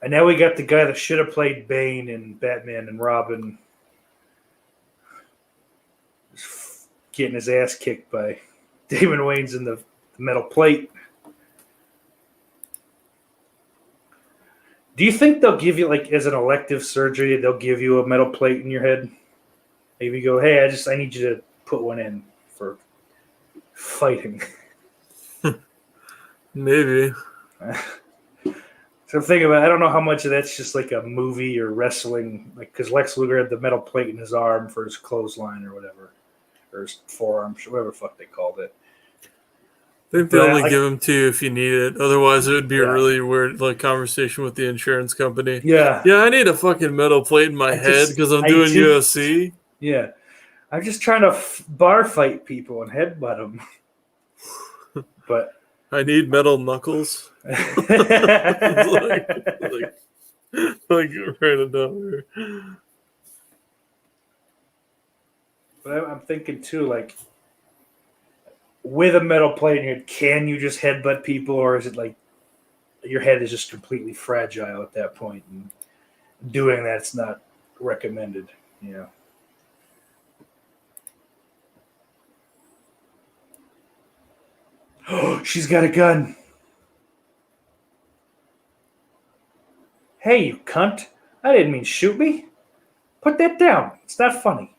And now we got the guy that should have played Bane in Batman and Robin getting his ass kicked by Damon Wayans in the metal plate. Do you think they'll give you, like, as an elective surgery, they'll give you a metal plate in your head? Maybe go, hey, I need you to put one in for fighting. Maybe. So I'm thinking about, I don't know how much of that's just like a movie or wrestling, like because Lex Luger had the metal plate in his arm for his clothesline or whatever, or his forearm, whatever the fuck they called it. I think they only give them to you if you need it. Otherwise, it would be Yeah. a really weird like conversation with the insurance company. Yeah. Yeah, I need a fucking metal plate in my head because I'm doing UFC. Yeah. I'm just trying to bar fight people and headbutt them. But I need metal knuckles. like right down here. But I'm thinking too, like, with a metal plate in your head, can you just headbutt people, or is it like your head is just completely fragile at that point, and doing that's not recommended, you know? Oh, she's got a gun. Hey, you cunt. I didn't mean shoot me. Put that down. It's not funny.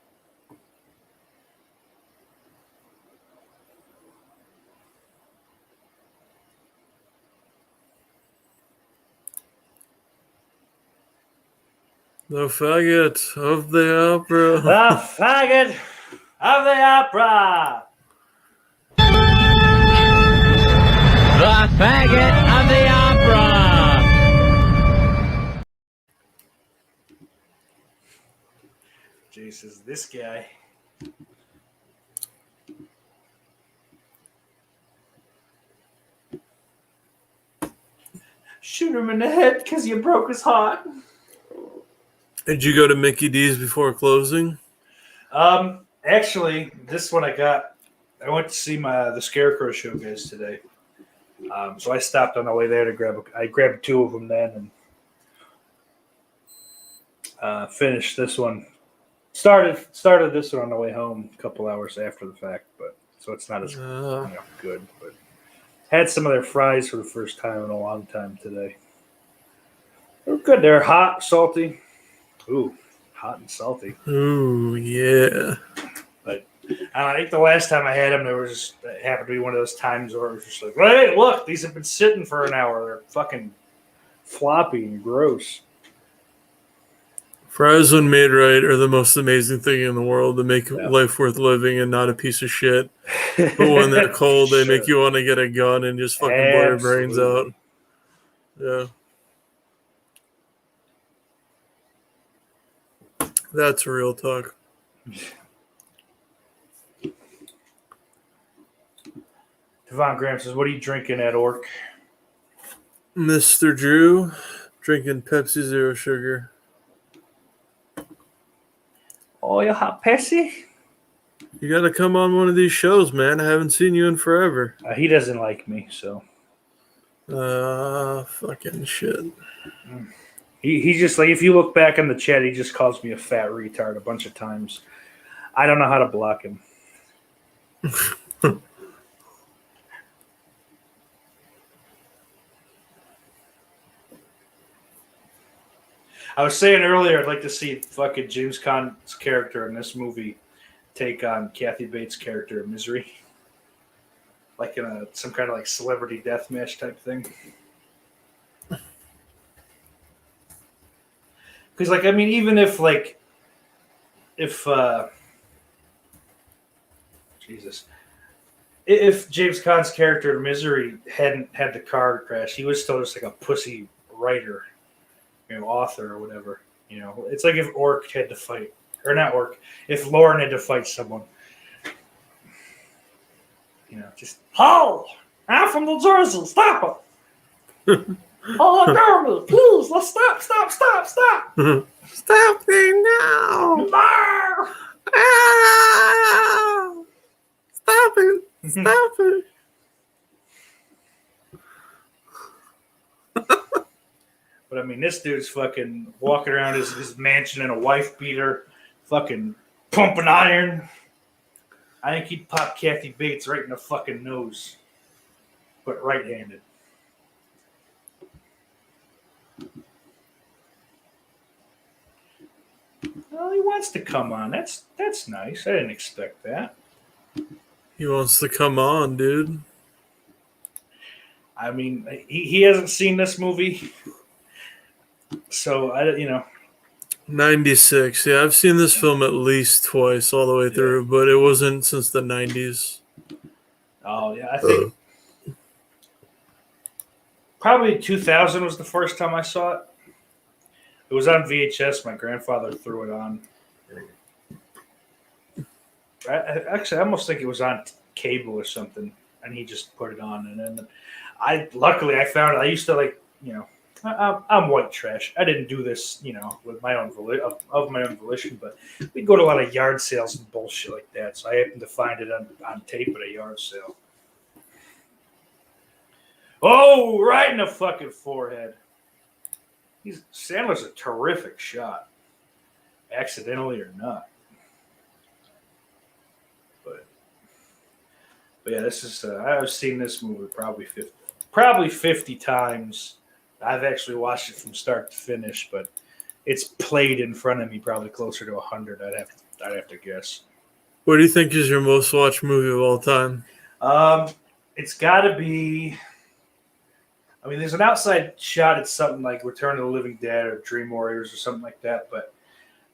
The faggot of the opera. The faggot of the opera. The faggot of the opera. Jesus, this guy. Shoot him in the head because you broke his heart. Did you go to Mickey D's before closing? Actually, this one I went to see the Scarecrow show guys today. So I stopped on the way there to I grabbed two of them then and finished this one. Started this one on the way home a couple hours after the fact, but so it's not as good. But had some of their fries for the first time in a long time today. They're good. They're hot, salty. Ooh, hot and salty. Ooh, yeah. But I think the last time I had them, it happened to be one of those times where it was just like, hey, look, these have been sitting for an hour. They're fucking floppy and gross. Fries, when made right, are the most amazing thing in the world to make life worth living and not a piece of shit. But when they're cold, they make you want to get a gun and just fucking blow your brains out. Yeah. That's real talk. Devon Graham says, what are you drinking at Orc? Mr. Drew, drinking Pepsi Zero Sugar. Oh, you hot Pepsi? You got to come on one of these shows, man. I haven't seen you in forever. He doesn't like me, so. Fucking shit. He just, like, if you look back in the chat, he just calls me a fat retard a bunch of times. I don't know how to block him. I was saying earlier, I'd like to see fucking James Caan's character in this movie take on Kathy Bates' character in Misery, like in some kind of like celebrity deathmatch type thing. Because, like, I mean, even if Jesus, if James Caan's character in Misery hadn't had the car crash, he was still just like a pussy writer, author or whatever. It's like if Orc had to fight, or not Orc, if Lauren had to fight someone. Just, oh, I'm from New Jersey, stop it. Oh, girl, please, let's stop. Stop me now! No. Ah! Stop it! Stop it! But I mean, this dude's fucking walking around his mansion in a wife beater, fucking pumping iron. I think he'd pop Kathy Bates right in the fucking nose, but right-handed. Well, he wants to come on. That's nice. I didn't expect that. He wants to come on, dude. I mean, he hasn't seen this movie, so 96. Yeah, I've seen this film at least twice all the way through, but it wasn't since the 90s. Oh yeah, I think probably 2000 was the first time I saw it. It was on VHS. My grandfather threw it on. I almost think it was on cable or something, and he just put it on. And then luckily I found it. I used to I'm white trash. I didn't do this, with my own of my own volition, but we'd go to a lot of yard sales and bullshit like that. So I happened to find it on tape at a yard sale. Oh, right in the fucking forehead. Sandler's a terrific shot, accidentally or not. But yeah, this is. I've seen this movie probably 50 times. I've actually watched it from start to finish, but it's played in front of me probably closer to 100. I'd have to guess. What do you think is your most watched movie of all time? It's got to be. I mean, there's an outside shot at something like Return of the Living Dead or Dream Warriors or something like that. But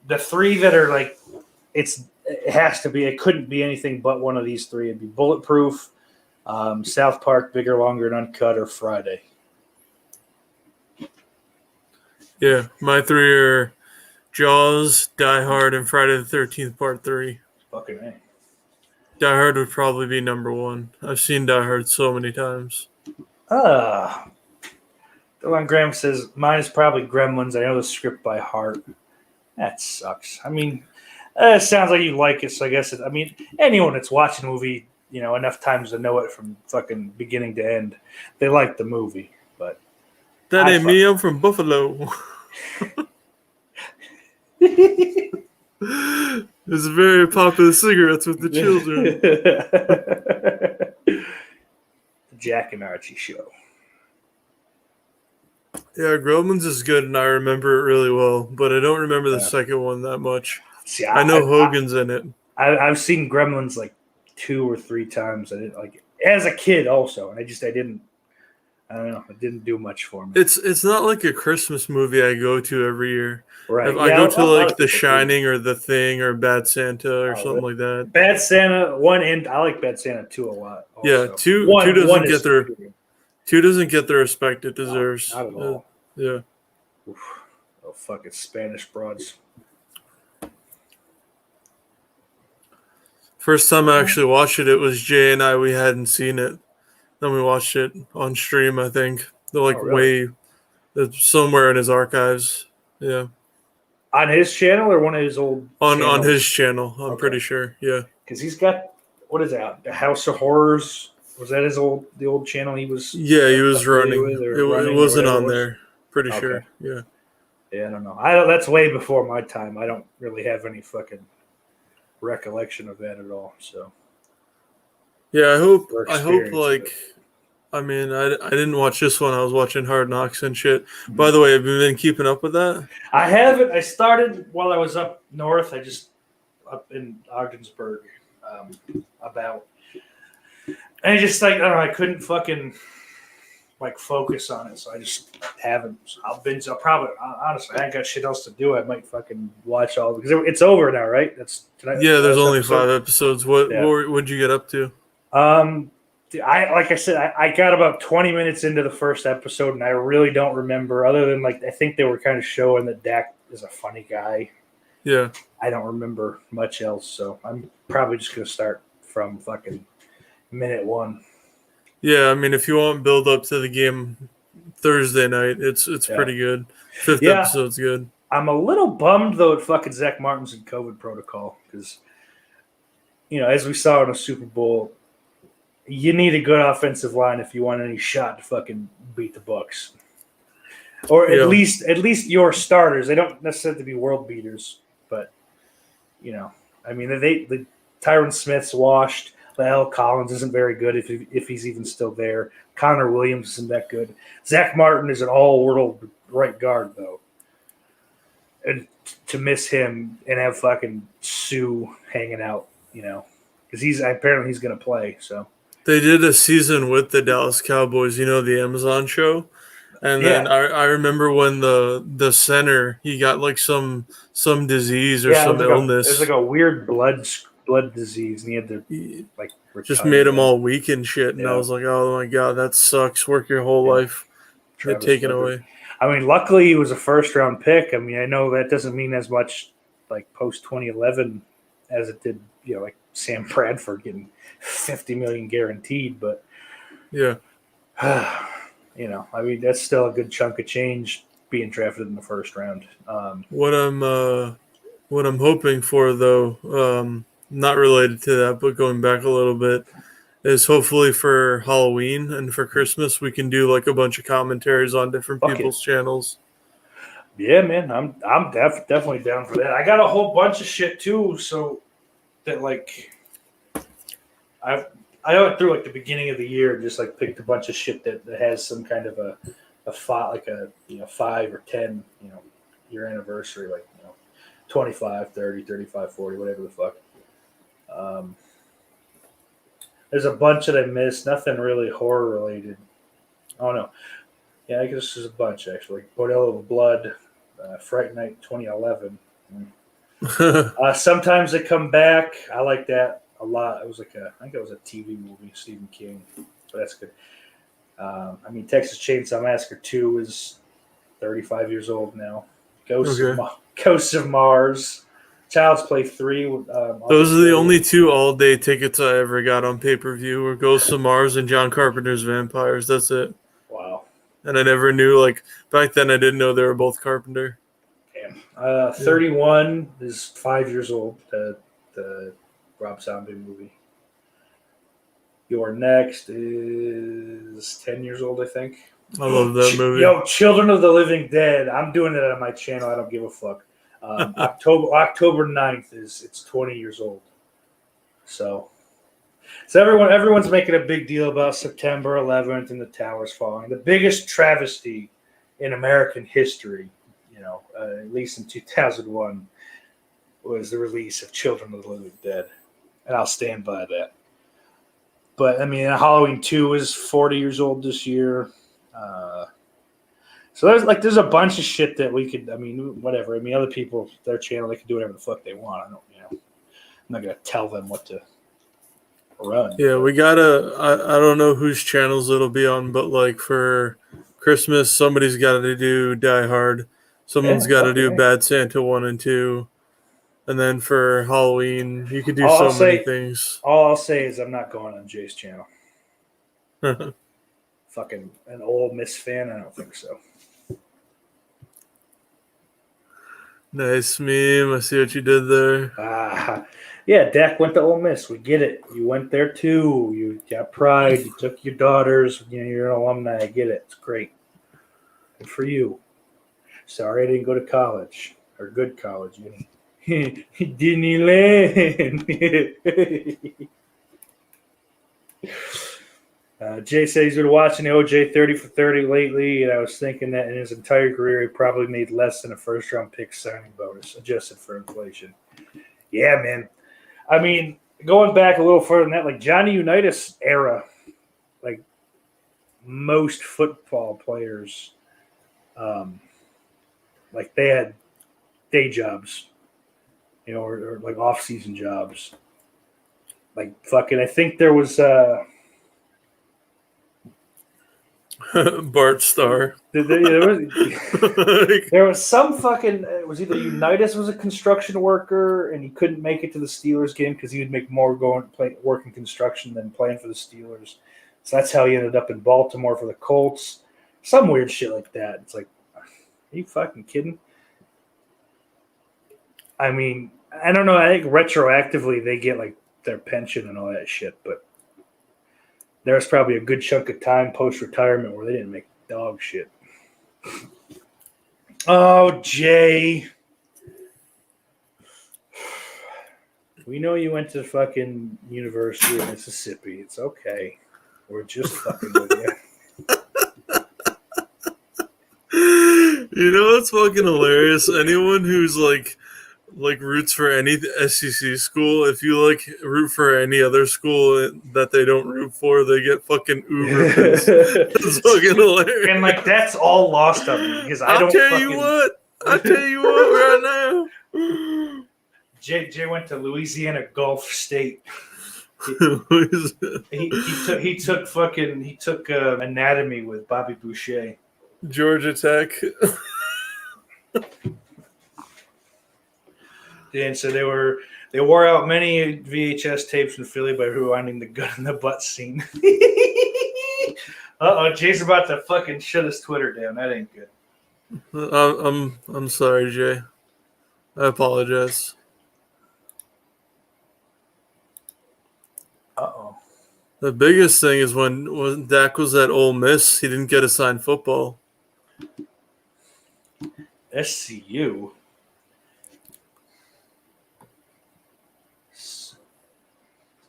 the three that are like, it has to be. It couldn't be anything but one of these three. It'd be Bulletproof, South Park, Bigger, Longer, and Uncut, or Friday. Yeah, my three are Jaws, Die Hard, and Friday the 13th Part 3. Fucking A. Die Hard would probably be number one. I've seen Die Hard so many times. Dylan Graham says, mine is probably Gremlins. I know the script by heart. That sucks. I mean, it sounds like you like it, so I guess anyone that's watching a movie, enough times to know it from fucking beginning to end, they like the movie. But that ain't me. I'm from Buffalo. It's a very popular cigarettes with the children. The Jack and Archie Show. Yeah, Gremlins is good, and I remember it really well, but I don't remember the second one that much. See, I know Hogan's in it. I've seen Gremlins like 2 or 3 times. I didn't like it as a kid also, and I don't know. It didn't do much for me. It's not like a Christmas movie I go to every year. Right. I go to like The Shining or The Thing or Bad Santa or something like that. Bad Santa 1 and I like Bad Santa 2 a lot. Also. Yeah, two doesn't get the respect it deserves. Not at all. Yeah. Oof. Oh, fucking Spanish broads. First time I actually watched it, it was Jay and I. We hadn't seen it. Then we watched it on stream, I think. They're like somewhere in his archives. Yeah. On his channel or one of his old on his channel, I'm pretty sure. Yeah. Because he's got, what is that? The House of Horrors. Was that the old channel he was? Yeah, he was running. It wasn't on there. Pretty sure. Yeah. Yeah, I don't know. That's way before my time. I don't really have any fucking recollection of that at all. So. Yeah, I hope I mean, I didn't watch this one. I was watching Hard Knocks and shit. By the way, have you been keeping up with that? I haven't. I started while I was up north. I just up in Ogdensburg, about. And I just like I don't know. I couldn't fucking like focus on it, so I just haven't. I'll binge. I'll probably honestly. I ain't got shit else to do. I might fucking watch all because it's over now, right? That's tonight. Yeah, there's last only episode. 5 episodes. What Yeah. what'd you get up to? I like I said, I got about 20 minutes into the first episode, and I really don't remember. Other than like I think they were kind of showing that Dak is a funny guy. Yeah. I don't remember much else, so I'm probably just gonna start from fucking minute 1. Yeah, I mean, if you want build up to the game Thursday night, it's Yeah. pretty good. 5th Yeah. episode's good. I'm a little bummed though at fucking Zach Martin's in COVID protocol because, as we saw in the Super Bowl, you need a good offensive line if you want any shot to fucking beat the Bucs, or at least your starters. They don't necessarily have to be world beaters, but I mean, the Tyron Smith's washed. La'el Collins isn't very good if he's even still there. Connor Williams isn't that good. Zach Martin is an all-world right guard, though. And to miss him and have fucking Sue hanging out, because he's going to play. So They did a season with the Dallas Cowboys, the Amazon show. And then I remember when the center, he got like some disease or some illness. It was like a weird blood disease, and he had to like just made him all weak and shit. And I was like, oh my god, that sucks. Work your whole life, get taken away. I mean, luckily he was a first-round pick. I mean, I know that doesn't mean as much like post 2011 as it did, like Sam Bradford getting $50 million guaranteed. But yeah, I mean, that's still a good chunk of change being drafted in the first round. What I'm hoping for, though, not related to that, but going back a little bit, is hopefully for Halloween and for Christmas we can do like a bunch of commentaries on different people's channels. Yeah, man, I'm definitely down for that. I got a whole bunch of shit too, so that like I went through like the beginning of the year and just like picked a bunch of shit that has some kind of a 5 or 10 year anniversary, like 25, 30, 35, 40, whatever the fuck. There's a bunch that I missed. Nothing really horror related. Oh no, yeah, I guess there's a bunch actually. Bordello of Blood, Fright Night 2011. Sometimes they come back. I like that a lot. It was like I think it was a TV movie, Stephen King, but that's good. I mean, Texas Chainsaw Massacre 2 is 35 years old now. Ghosts of Mars. Child's Play 3. Those are the only 2 all-day tickets I ever got on pay-per-view were Ghosts of Mars and John Carpenter's Vampires. That's it. Wow. And I never knew, like, back then I didn't know they were both Carpenter. Damn. 31 is 5 years old, the Rob Zombie movie. Your Next is 10 years old, I think. I love that movie. Yo, Children of the Living Dead. I'm doing it on my channel. I don't give a fuck. October 9th it's 20 years old. So everyone's making a big deal about September 11th and the towers falling. The biggest travesty in American history, at least in 2001, was the release of Children of the Living Dead. And I'll stand by that. But, I mean, Halloween 2 is 40 years old this year. So there's a bunch of shit that we could, I mean, whatever. I mean, other people, their channel, they can do whatever the fuck they want. I'm not going to tell them what to run. Yeah, we gotta, I don't know whose channels it'll be on, but like for Christmas, somebody's got to do Die Hard. Someone's got to do Bad Santa 1 and 2. And then for Halloween, you could do many things. All I'll say is I'm not going on Jay's channel. Fucking an Ole Miss fan? I don't think so. Nice meme. I see what you did there. Yeah, Dak went to Ole Miss. We get it. You went there too. You got pride. You took your daughters. You're an alumni. I get it. It's great. Good for you. Sorry I didn't go to college. Or good college. Disneyland. Jay said he's been watching the OJ 30 for 30 lately, and I was thinking that in his entire career, he probably made less than a first-round pick signing bonus, adjusted for inflation. Yeah, man. I mean, going back a little further than that, like Johnny Unitas era, like most football players, like they had day jobs, or like off-season jobs. Like fucking, I think there was Bart Starr. There was some fucking. It was either Unitas was a construction worker and he couldn't make it to the Steelers game because he would make more working construction than playing for the Steelers. So that's how he ended up in Baltimore for the Colts. Some weird shit like that. It's like, are you fucking kidding? I mean, I don't know. I think retroactively they get like their pension and all that shit, but there's probably a good chunk of time post-retirement where they didn't make dog shit. Oh, Jay. We know you went to fucking University of Mississippi. It's okay. We're just fucking with you. You know what's fucking hilarious? Anyone who's like roots for any SEC school, if you like root for any other school that they don't root for, they get fucking uber pissed. It's fucking hilarious. And like that's all lost on me because I'll tell you what right now. Jay went to Louisiana Gulf State. He took anatomy with Bobby Boucher. Georgia Tech. And so they wore out many VHS tapes in Philly by rewinding the gun in the butt scene. Jay's about to fucking shut his Twitter down. That ain't good. I'm sorry, Jay. I apologize. Uh-oh. The biggest thing is when Dak was at Ole Miss, he didn't get assigned football. SCU.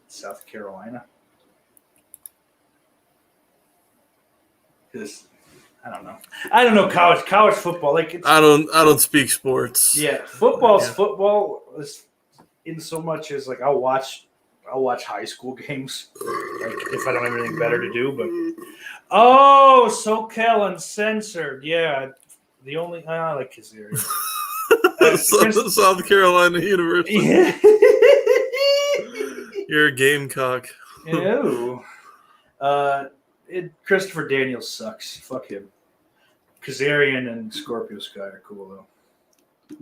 South Carolina. Because I don't know college football. Like I don't speak sports. Yeah, football is in so much as like I'll watch high school games, like if I don't have anything better to do. But SoCal Uncensored, yeah, the only I like Kazarian. South Carolina University. Yeah. You're a gamecock. Ew. Christopher Daniels sucks. Fuck him. Kazarian and Scorpio Sky are cool though.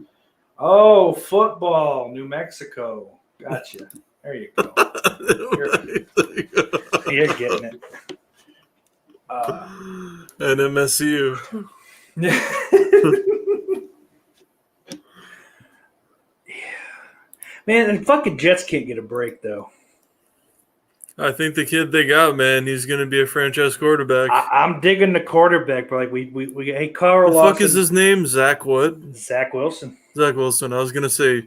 Oh, football, New Mexico. Gotcha. There you go. You're getting it. And MSU. Man, the fucking Jets can't get a break though. I think the kid they got, man, he's going to be a franchise quarterback. I'm digging the quarterback, but like we hey, Carl the Lawson. fuck is his name? Zach what? Zach Wilson. Zach Wilson. I was going to say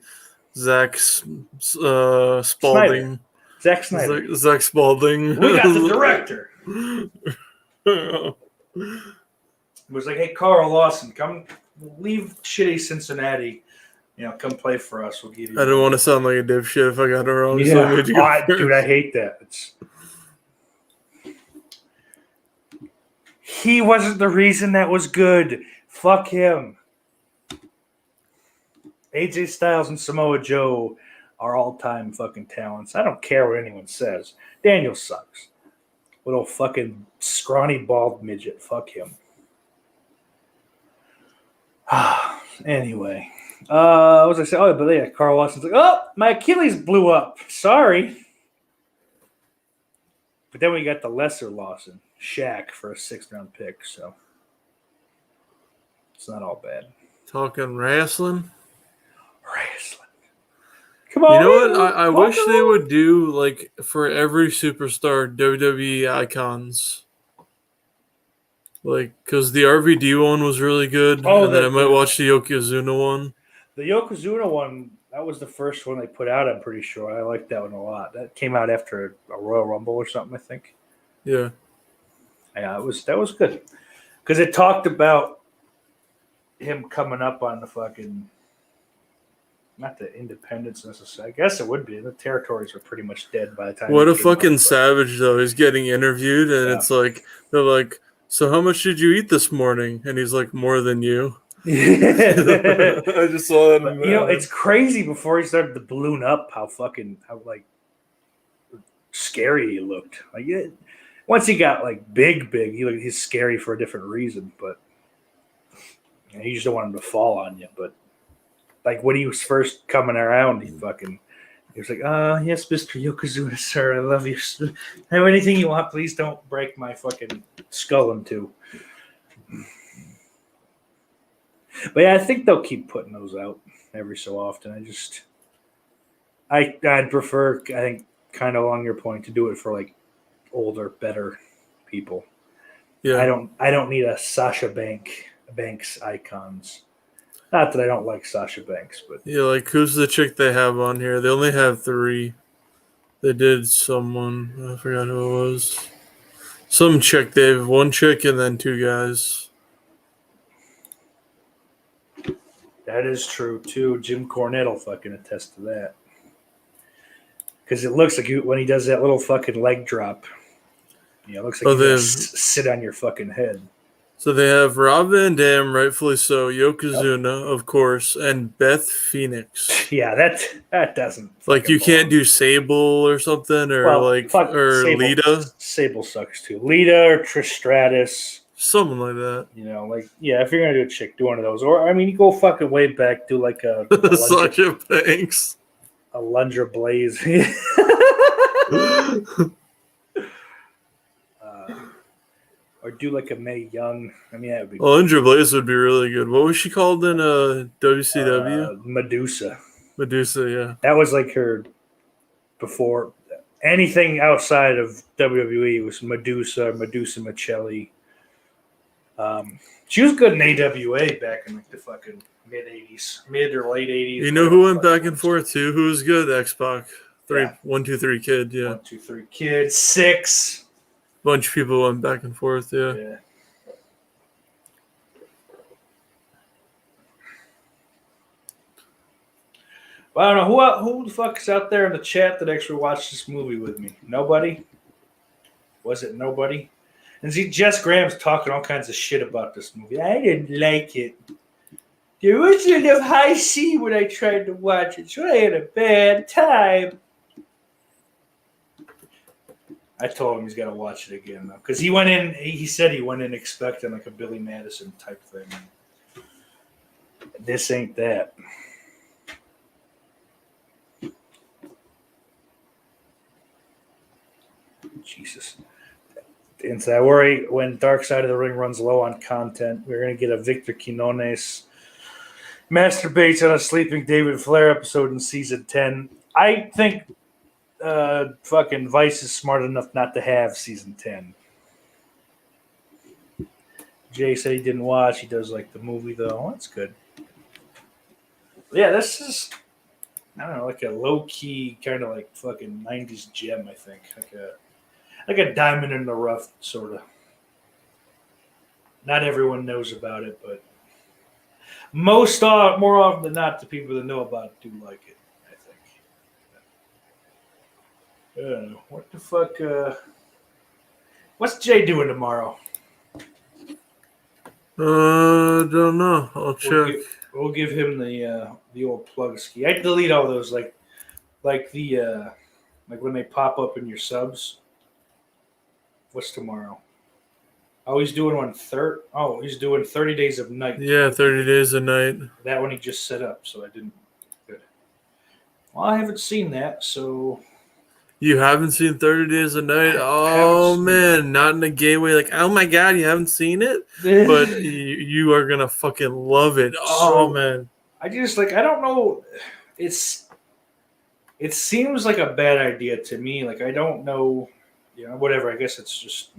Zach Spalding. Zack Snyder. Zach Spalding. We got the director. It was like, hey, Carl Lawson, come leave shitty Cincinnati. Come play for us. We'll give you. I didn't want to sound like a dipshit if I got it wrong. Yeah. Dude, I hate that. He wasn't the reason that was good. Fuck him. AJ Styles and Samoa Joe are all-time fucking talents. I don't care what anyone says. Daniel sucks. Little fucking scrawny bald midget. Fuck him. Anyway. What was I saying? Oh, but yeah, Carl Lawson's like, oh, my Achilles blew up. Sorry. But then we got the lesser Lawson, Shaq, for a 6th-round pick, so it's not all bad. Talking wrestling? Come on. You know what? I wish they would do, like, for every superstar, WWE icons. Like, because the RVD one was really good, and then I might watch the Yokozuna one. The Yokozuna one, that was the first one they put out, I'm pretty sure. I liked that one a lot. That came out after a Royal Rumble or something, I think. Yeah. Yeah, that was good because it talked about him coming up on the fucking, not the independence necessarily. I guess it would be. The territories were pretty much dead by the time. What he a came fucking up, savage, though. He's getting interviewed, and Yeah. it's like, they're like, so how much did you eat this morning? And he's like, more than you. but- I just saw that. But, it's crazy before he started to balloon up how like scary he looked. Like once he got like big, he's scary for a different reason. But you just don't want him to fall on you. But like when he was first coming around, he was like, yes, Mr. Yokozuna, sir, I love you. Have anything you want, please don't break my fucking skull in two. But yeah, I think they'll keep putting those out every so often. I'd prefer, I think, kind of along your point, to do it for like older, better people. Yeah. I don't need a Sasha Banks icons. Not that I don't like Sasha Banks, but Yeah, like, who's the chick they have on here? They only have 3. They did someone. I forgot who it was. Some chick. They have 1 chick and then 2 guys. that is true too. Jim Cornette will fucking attest to that. Because it looks like when he does that little fucking leg drop, it looks like he's going to sit on your fucking head. So they have Rob Van Dam, rightfully so, Yokozuna, of course, and Beth Phoenix. Yeah, that doesn't. Like, you can't do Sable or something, or or Sable, Lita. Sable sucks too. Lita or Trish Stratus. Something like that. If you're gonna do a chick, do one of those. Or you go fucking way back, do like a Sasha Banks. A Lunger Blaze. Or do like a Mae Young. That would be. Lunger Blaze would be really good. What was she called in WCW? Medusa. Medusa, yeah. That was like her before anything outside of WWE was Medusa Michelli. She was good in AWA back in like the fucking mid or late 80s. You know who went back and forth too? Who was good? X-Pac. 1, 2, 3 Kid, yeah. 1, 2, 3 Kid. 6. Bunch of people went back and forth, yeah. Well, I don't know who the fuck is out there in the chat that actually watched this movie with me. Nobody? Was it nobody? And see, Jess Graham's talking all kinds of shit about this movie. I didn't like it. There wasn't enough high C when I tried to watch it, so I had a bad time. I told him he's got to watch it again, though. Because he went in, he said he went in expecting like a Billy Madison type thing. This ain't that. Jesus. And so I worry when Dark Side of the Ring runs low on content, we're going to get a Victor Quinones masturbates on a sleeping David Flair episode in season 10. I think fucking Vice is smart enough not to have season 10. Jay said he didn't watch. He does like the movie, though. Oh, that's good. Yeah, this is, I don't know, like a low-key kind of like fucking 90s gem, I think. Like a diamond in the rough, sort of. Not everyone knows about it, but more often than not, the people that know about it do like it, I think. What the fuck? What's Jay doing tomorrow? Don't know. I'll check. We'll give him the old plug ski. I delete all those like when they pop up in your subs. What's tomorrow? Oh, he's doing he's doing 30 Days of Night. Yeah, 30 Days of Night. That one he just set up, so I didn't. Good. Well, I haven't seen that, so. You haven't seen 30 Days of Night? Oh, man. Not in a gay way. Like, oh, my God, you haven't seen it? But you are going to fucking love it. Oh, man. I just, I don't know. It seems like a bad idea to me. Like, I don't know. Whatever. I guess it's just,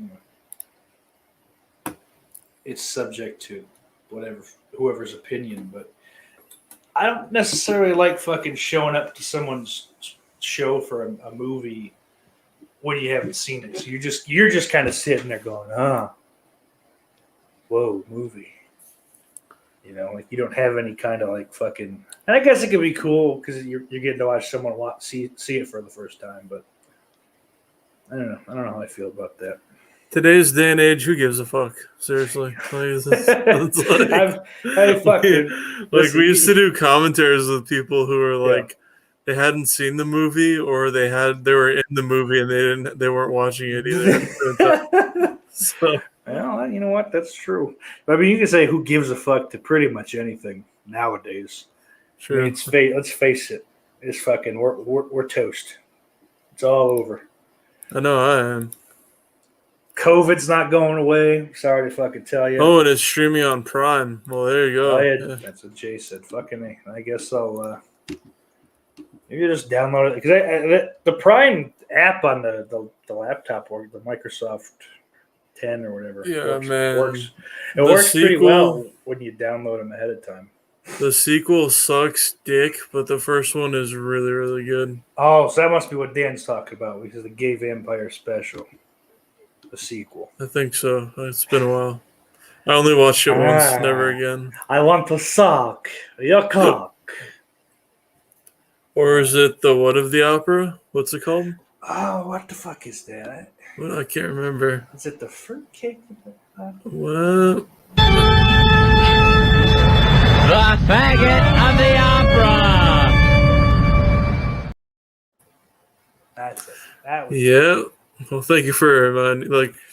it's subject to whoever's opinion. But I don't necessarily like fucking showing up to someone's show for a movie when you haven't seen it. So you're just kind of sitting there going, whoa, movie. You know, like you don't have any kind of like fucking. And I guess it could be cool because you're getting to watch someone see it for the first time. But I don't know. I don't know how I feel about that. Today's day and age, who gives a fuck? Seriously, like, we used to do commentaries with people who were like, they hadn't seen the movie, or they were in the movie and they weren't watching it either. So, well, you know what? That's true. But, I mean, you can say who gives a fuck to pretty much anything nowadays. true. I mean, let's face it. It's fucking we're toast. It's all over. I know I am. COVID's not going away. Sorry to fucking tell you. Oh, and it's streaming on Prime. Well, there you go. Oh, yeah. That's what Jay said. Fucking me. I guess I'll maybe just download it because the Prime app on the laptop or the Microsoft 10 or whatever. Yeah, It works pretty well when you download them ahead of time. The sequel sucks dick, but the first one is really, really good. Oh, so that must be what Dan's talking about because the Gay Vampire Special. The sequel. I think so. It's been a while. I only watched it once, never again. I want to suck your cock. Or is it the What of the Opera? What's it called? Oh, what the fuck is that? Well, I can't remember. Is it the fruitcake? What? The faggot of the opera. That's it. That was Yeah. Well, thank you for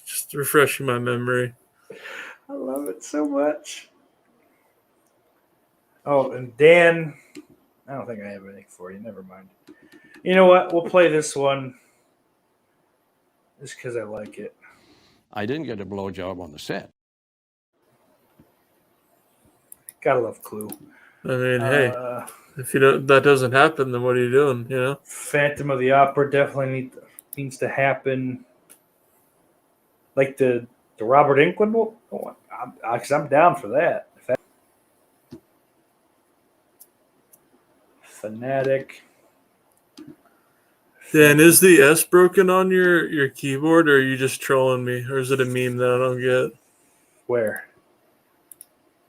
just refreshing my memory. I love it so much. Oh, and Dan, I don't think I have anything for you. Never mind. You know what? We'll play this one just because I like it. I didn't get a blowjob on the set. Gotta love Clue. I mean, hey, if that doesn't happen, then what are you doing? You know, Phantom of the Opera definitely needs to happen. Like the Robert Englund one, because I'm down for that. Fanatic. Dan, is the S broken on your keyboard, or are you just trolling me, or is it a meme that I don't get? Where?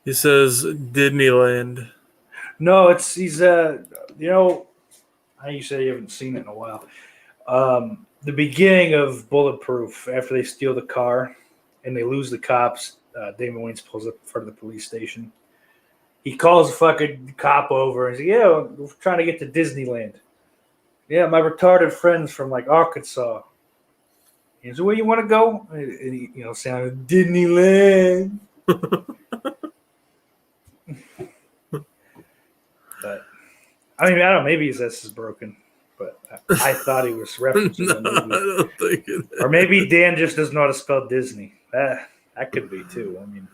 He says Disneyland. No, he's you know, how you say you haven't seen it in a while. The beginning of Bulletproof, after they steal the car and they lose the cops, Damon Wayans pulls up in front of the police station. He calls a fucking cop over and says, "Yeah, we're trying to get to Disneyland. Yeah, my retarded friends from like Arkansas." He says, "Where you want to go?" And he, sounded Disneyland. But I mean, I don't know. Maybe his S is broken, but I thought he was referencing the movie. I don't think it is. Or maybe Dan just doesn't know how to spell Disney. That could be too. I mean,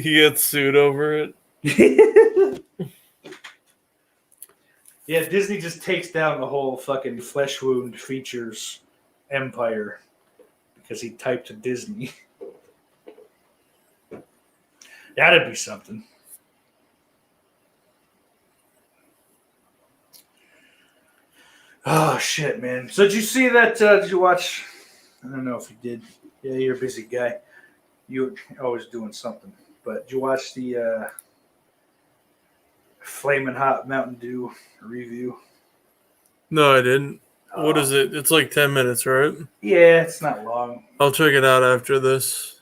he gets sued over it. Yeah, Disney just takes down the whole fucking Flesh Wound Features empire because he typed to Disney. That'd be something. Oh, shit, man. So did you see that? Did you watch? I don't know if you did. Yeah, you're a busy guy. You're always doing something. But did you watch the Flamin' Hot Mountain Dew review? No, I didn't. What is it? It's like 10 minutes, right? Yeah, it's not long. I'll check it out after this.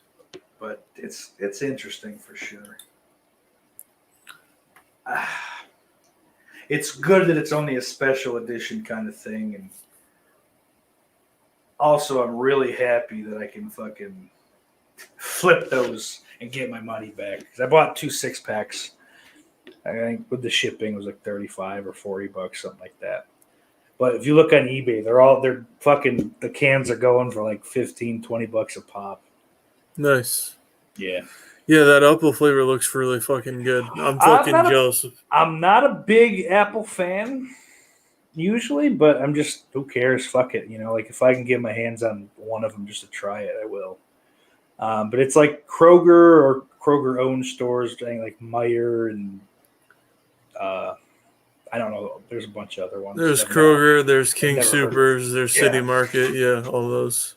But it's interesting for sure. It's good that it's only a special edition kind of thing, and also I'm really happy that I can fucking flip those and get my money back because I bought 2 6-packs. I think with the shipping it was like $35 or $40, something like that. But if you look on eBay, they're fucking, the cans are going for like $15-20 a pop. Nice. Yeah. Yeah, that apple flavor looks really fucking good. I'm fucking jealous. I'm not a big Apple fan usually, but I'm just, who cares? Fuck it. Like if I can get my hands on one of them just to try it, I will. But it's like Kroger or Kroger-owned stores, like Meijer and I I don't know. There's a bunch of other ones. There's I've Kroger, there's King never heard of Supers, there's City Yeah. Market. Yeah, all those.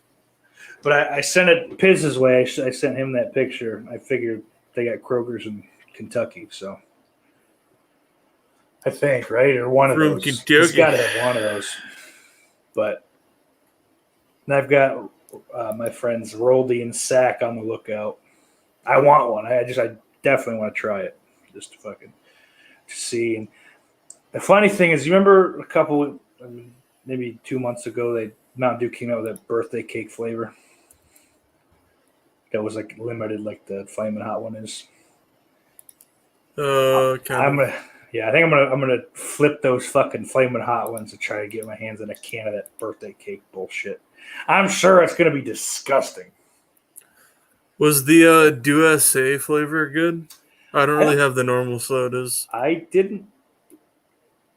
But I sent it Piz's way. I sent him that picture. I figured they got Kroger's in Kentucky, so I think, right? Or one of From those. Kentucky. He's got to have one of those. But I've got my friends Roldy and Sack on the lookout. I want one. I definitely want to try it, just to fucking see. And the funny thing is, you remember maybe 2 months ago, Mountain Dew came out with that birthday cake flavor. That was like limited, like the Flamin' Hot one is. I think I'm gonna flip those fucking Flamin' Hot ones to try to get my hands on a can of that birthday cake bullshit. I'm sure it's gonna be disgusting. Was the Dew flavor good? I don't really have the normal sodas. I didn't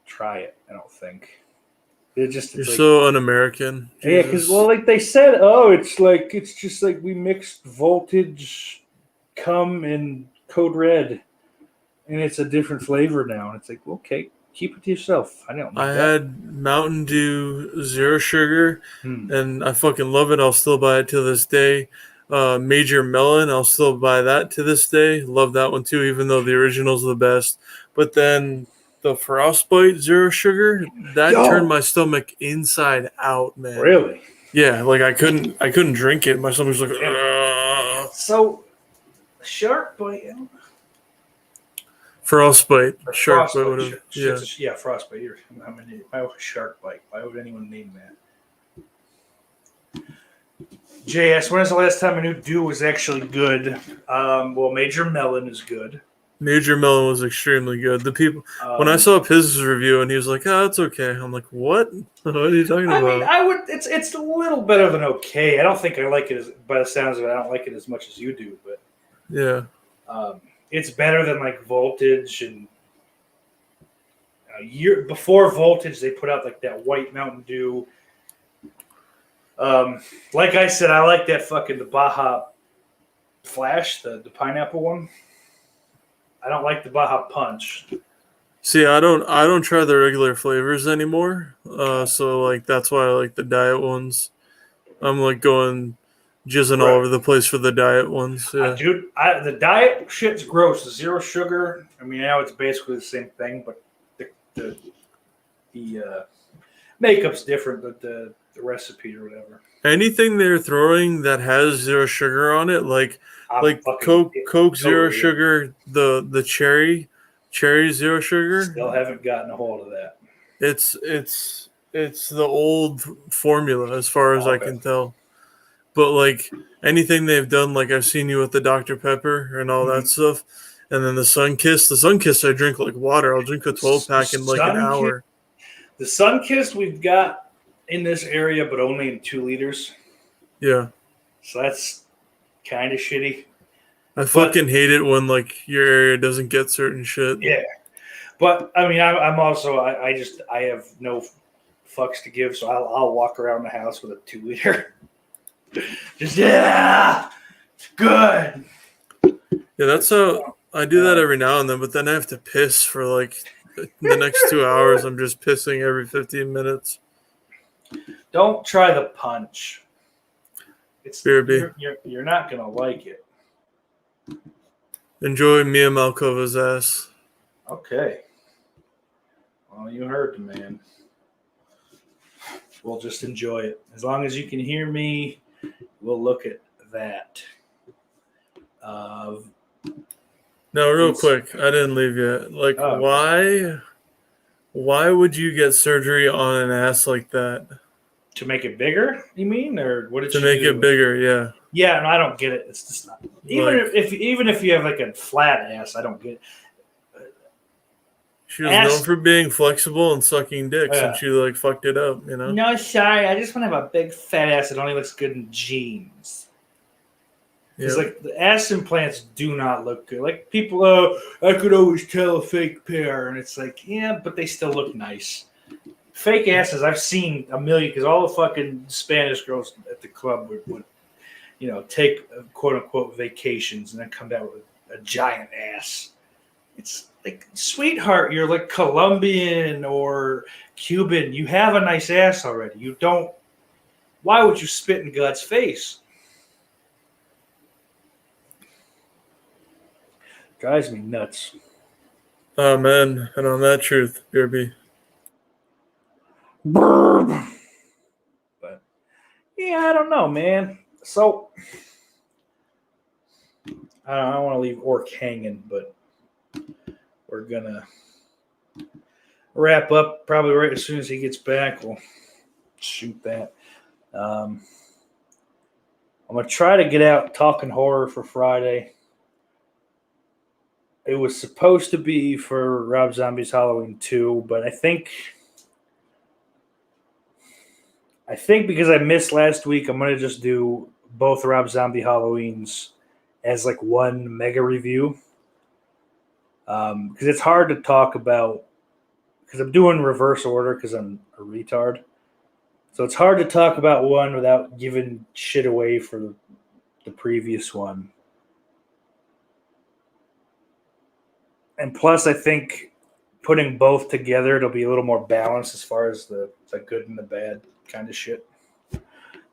try it. I don't think. You're so un-American. Yeah, because like they said, it's just like we mixed voltage, cum, and Code Red, and it's a different flavor now. And it's like, okay, keep it to yourself. I don't. I had Mountain Dew Zero Sugar, and I fucking love it. I'll still buy it to this day. Major Melon, I'll still buy that to this day. Love that one too, even though the original's the best. But then the Frostbite Zero Sugar, that turned my stomach inside out, man. Really? Yeah, like I couldn't drink it. My stomach was like, ugh. So, Sharkbite. Frostbite. Sharkbite would have. Yeah, Frostbite. Why would Sharkbite? Why would anyone name that? JS, when was the last time I knew Dew was actually good? Well, Major Melon is good. Major Melon was extremely good. The people when I saw Piz's review and he was like, "Oh, it's okay." I'm like, "What? What are you talking about?" I would. It's a little better than okay. I don't think I like it by the sounds of it. I don't like it as much as you do, but yeah, it's better than like Voltage and before Voltage. They put out like that white Mountain Dew. Like I said, I like that the Baja Flash, the pineapple one. I don't like the Baja Punch. See, I don't try the regular flavors anymore. So like that's why I like the diet ones. I'm like jizzing all over the place for the diet ones. Yeah. Dude, the diet shit's gross. The zero sugar. I mean, now it's basically the same thing, but the makeup's different, but the recipe or whatever. Anything they're throwing that has zero sugar on it, like Coke zero sugar, the cherry zero sugar. Still haven't gotten a hold of that. It's the old formula as far as I can tell. But like anything they've done, like I've seen you with the Dr. Pepper and all that stuff, and then the Sunkist I drink like water. I'll drink a 12-pack in like an hour. The Sunkist we've got in this area, but only in 2 liters. Yeah. So that's kind of shitty. I fucking hate it when like your area doesn't get certain shit. Yeah. But I mean, I'm also I have no fucks to give, so I'll walk around the house with a 2-liter. Just it's good. Yeah, that's how I do that every now and then, but then I have to piss for like the next 2 hours. I'm just pissing every 15 minutes. Don't try the punch. You're not gonna like it. Enjoy Mia Malkova's ass. Okay. Well, you heard the man. We'll just enjoy it. As long as you can hear me, we'll look at that. No, real quick. I didn't leave yet. Like, why would you get surgery on an ass like that? To make it bigger, you mean? Or what did to make it bigger, yeah. Yeah, and I don't get it. It's just not. Even if you have like a flat ass, I don't get it. She was known for being flexible and sucking dicks, and she like fucked it up, you know? No, sorry. I just want to have a big fat ass that only looks good in jeans. It's like the ass implants do not look good. Like people, I could always tell a fake pair, and it's like, yeah, but they still look nice. Fake asses, I've seen a million, because all the fucking Spanish girls at the club would take quote unquote vacations and then come back with a giant ass. It's like, sweetheart, you're like Colombian or Cuban. You have a nice ass already. You don't. Why would you spit in God's face? Drives me nuts. Oh man, and on that truth, BRB. But yeah, I don't know, man. So I don't want to leave Orc hanging, but we're gonna wrap up probably right as soon as he gets back. We'll shoot that. I'm gonna try to get out talking horror for Friday. It was supposed to be for Rob Zombie's Halloween 2, but I think because I missed last week, I'm gonna just do both Rob Zombie Halloweens as like one mega review. Because it's hard to talk about, because I'm doing reverse order because I'm a retard. So it's hard to talk about one without giving shit away for the previous one. And plus, I think putting both together, it'll be a little more balanced as far as the good and the bad kind of shit.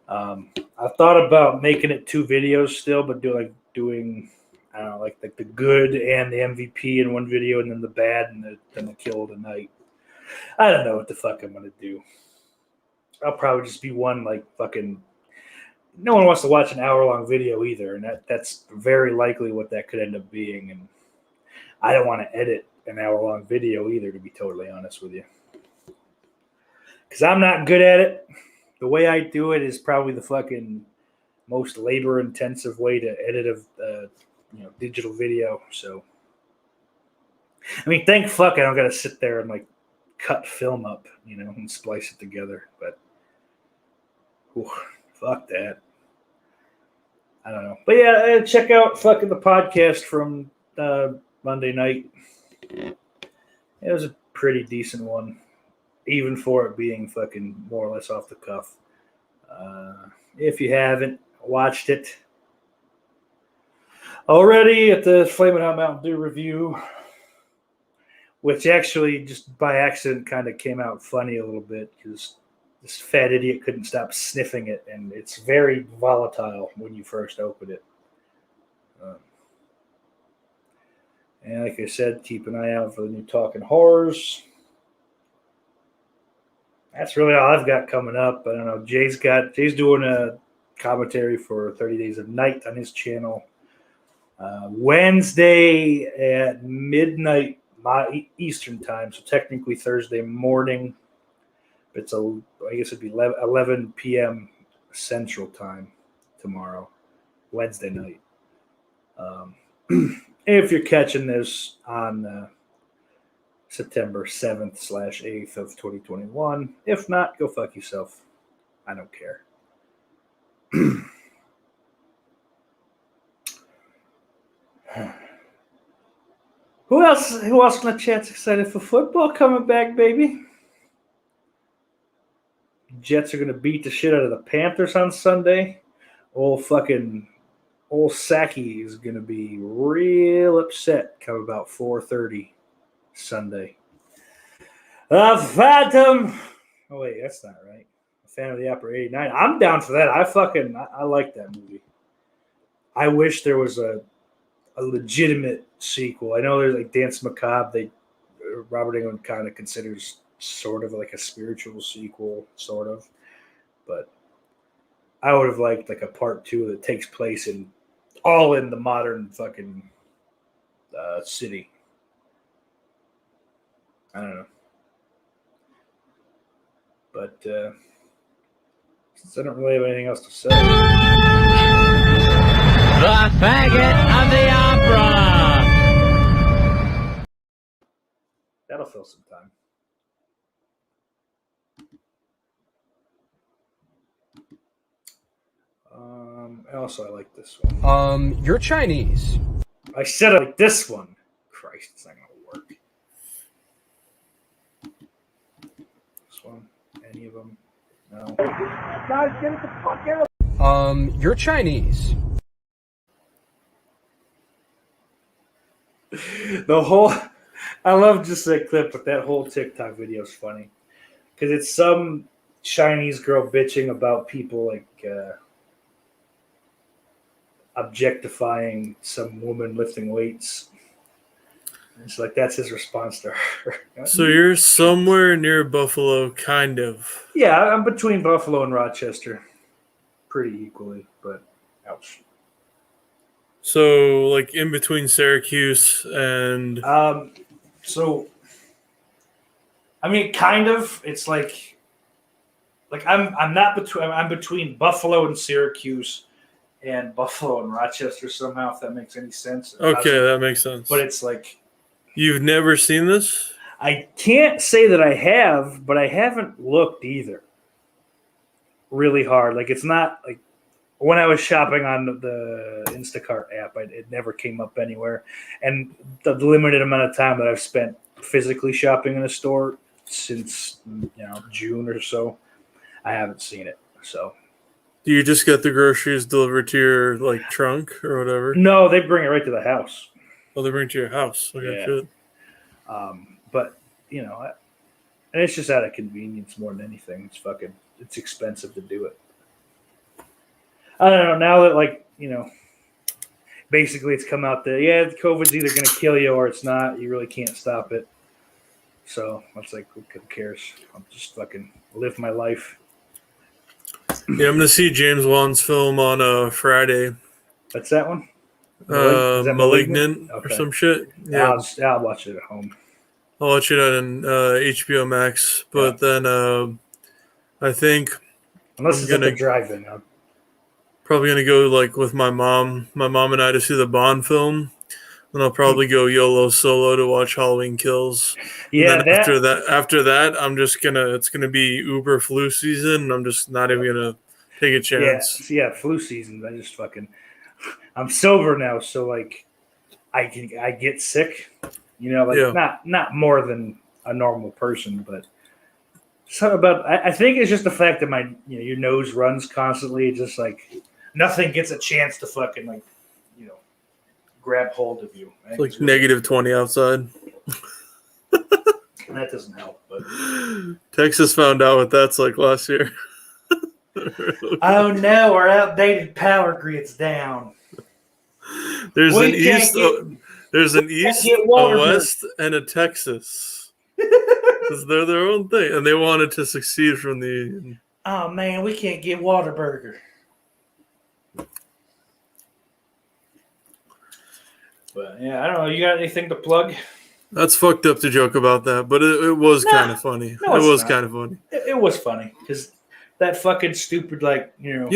I thought about making it 2 videos still, but doing I don't know, like the good and the MVP in one video, and then the bad and then the kill of the night. I don't know what the fuck I'm gonna do. I'll probably just be one like fucking. No one wants to watch an hour-long video either, and that's very likely what that could end up being. And I don't want to edit an hour-long video either, to be totally honest with you, because I'm not good at it. The way I do it is probably the fucking most labor-intensive way to edit a digital video. So, I mean, thank fuck I don't got to sit there and like cut film up, and splice it together. But fuck that. I don't know. But yeah, check out fucking the podcast from Monday night. It was a pretty decent one, even for it being fucking more or less off the cuff. If you haven't watched it already, at the Flamin' Hot Mountain Dew review, which actually just by accident kind of came out funny a little bit because this fat idiot couldn't stop sniffing it, and it's very volatile when you first open it. And like I said, keep an eye out for the new Talking Horrors. That's really all I've got coming up. I don't know. Jay's doing a commentary for 30 Days of Night on his channel. Wednesday at midnight Eastern time, so technically Thursday morning. I guess it'd be 11 p.m. Central time tomorrow, Wednesday night. If you're catching this on September 7th/8th of 2021. If not, go fuck yourself. I don't care. Who else in the chat's excited for football coming back, baby? Jets are going to beat the shit out of the Panthers on Sunday. Old Sacky is going to be real upset come about 4:30 Sunday. Phantom. Oh, wait, that's not right. Phantom of the Opera 89. I'm down for that. I like that movie. I wish there was a legitimate sequel. I know there's like Dance Macabre. Robert Englund kind of considers sort of like a spiritual sequel, sort of. But I would have liked like a part 2 that takes place in the modern fucking city. I don't know. But since I don't really have anything else to say. The faggot of the opera. That'll fill some time. Also, I like this one. You're Chinese. I said I like this one. Christ, it's not going to work. This one? Any of them? No. Guys, get it the fuck out. You're Chinese. The whole, I love just that clip, but that whole TikTok video is funny because it's some Chinese girl bitching about people like objectifying some woman lifting weights. It's like that's his response to her. So you're somewhere near Buffalo, kind of. Yeah, I'm between Buffalo and Rochester, pretty equally, but ouch. So like in between Syracuse and So I mean, kind of. It's like I'm not between. I'm between Buffalo and Syracuse, and Buffalo and Rochester somehow. If that makes any sense. okay, that makes sense. But it's like You've never seen this? I can't say that I have, but I haven't looked either. Really hard. Like it's not like when I was shopping on the Instacart app, it never came up anywhere. And the limited amount of time that I've spent physically shopping in a store since June or so, I haven't seen it. So Do you just get the groceries delivered to your like trunk or whatever? no, they bring it right to the house. Oh, they bring it to your house. Okay, Yeah. good. But and it's just out of convenience more than anything. It's expensive to do it. I don't know. Now that basically it's come out that COVID's either going to kill you or it's not. You really can't stop it. So it's like, who cares? I'll just fucking live my life. Yeah, I'm gonna see James Wan's film on Friday. That's that one. Is that Malignant or Okay. some shit. Yeah, I'll watch it at home. I'll watch it on HBO Max. But then I think Unless I'm it's at gonna- the drive-in. probably gonna go like with my mom and I to see the Bond film. And I'll probably go YOLO solo to watch Halloween Kills. Yeah, And then after that, it's gonna be Uber flu season. And I'm just not even gonna take a chance. Yeah, flu season. I'm sober now, so like I get sick, not more than a normal person, but something about I think it's just the fact that my your nose runs constantly. It's just like nothing gets a chance to fucking grab hold of you. It's like negative 20 outside. That doesn't help, but Texas found out what that's like last year. oh no, our outdated power grid's down. There's We an can't east, get- there's an east, get a water west, and a Texas. 'Cause they're their own thing, and they wanted to succeed from the. Oh man, we can't get Whataburger. But yeah, I don't know. You got anything to plug? That's fucked up to joke about that, but it was kind of funny. No, it it's was not. kind of funny. It was funny because that fucking stupid You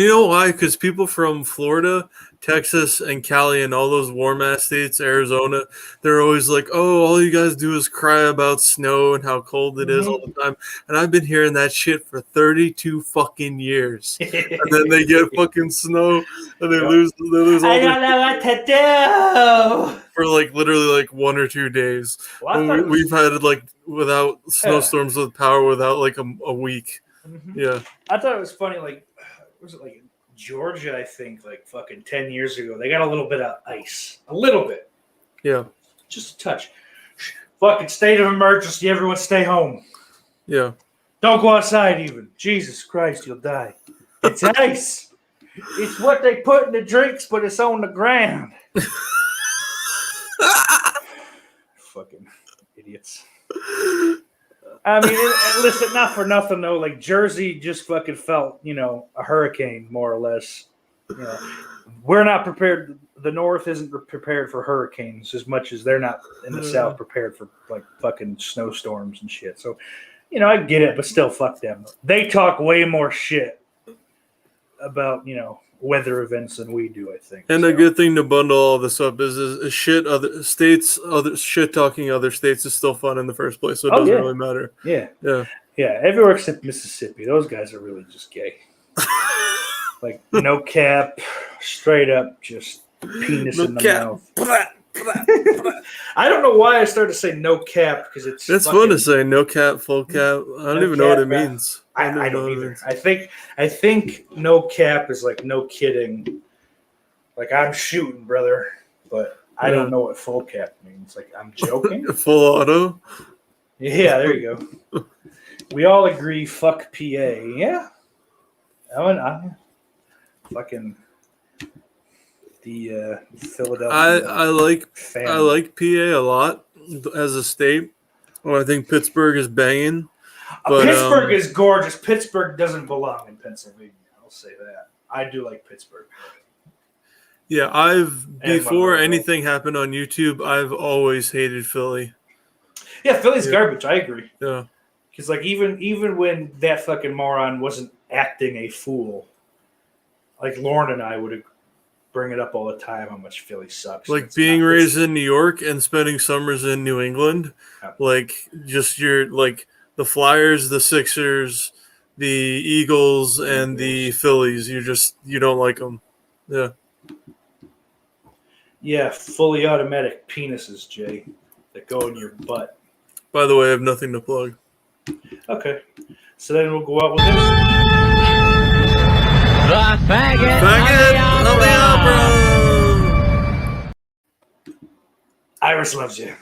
know why? Because people from Florida, Texas, and Cali, and all those warm ass states, Arizona, they're always like, "Oh, all you guys do is cry about snow and how cold it is all the time." And I've been hearing that shit for 32 fucking years. And then they get fucking snow, and they lose all I their don't know what to do. for like literally like 1 or 2 days. Well, I And thought it was- we've had like without snowstorms with power without like a week. Mhm. Yeah. I thought it was funny. Like, was it like Georgia? I think like fucking 10 years ago, they got a little bit of ice, a little bit, Yeah. just a touch. Fucking state of emergency. Everyone stay home. Yeah. Don't go outside even. Jesus Christ, you'll die. It's ice. It's what they put in the drinks, but it's on the ground. Fucking idiots. I mean, listen, not for nothing though. Like Jersey just fucking felt, a hurricane more or less. We're not prepared. The North isn't prepared for hurricanes as much as they're not in the South prepared for like fucking snowstorms and shit. So, I get it, but still, fuck them. They talk way more shit about weather events than we do, I think. And a good thing to bundle all this up is shit other states, other shit talking other states is still fun in the first place, so it doesn't really matter. Yeah. Yeah. Yeah, everywhere except Mississippi. Those guys are really just gay. Like, no cap, straight up, just penis in the mouth. I don't know why I started to say no cap, because it's fun to say no cap, full cap. I don't even know what it means. I don't either. I think no cap is like no kidding. Like, I'm shooting, brother. But I don't know what full cap means. Like, I'm joking. Full auto. Yeah, there you go. We all agree, fuck PA. Yeah. I'm fucking the Philadelphia. I like fan. I like PA a lot as a state. Well, I think Pittsburgh is banging. But, Pittsburgh is gorgeous. Pittsburgh doesn't belong in Pennsylvania. I'll say that. I do like Pittsburgh. Yeah, before anything happened on YouTube, I've always hated Philly. Yeah, Philly's garbage. I agree. Yeah. Because like even when that fucking moron wasn't acting a fool, like Lauren and I would bring it up all the time how much Philly sucks. Like being raised in New York and spending summers in New England, like just the Flyers, the Sixers, the Eagles, and the Phillies. You don't like them. Yeah. Yeah, fully automatic penises, Jay, that go in your butt. By the way, I have nothing to plug. Okay. So then we'll go out with this. The faggot, Faggot of the opera. Iris loves you.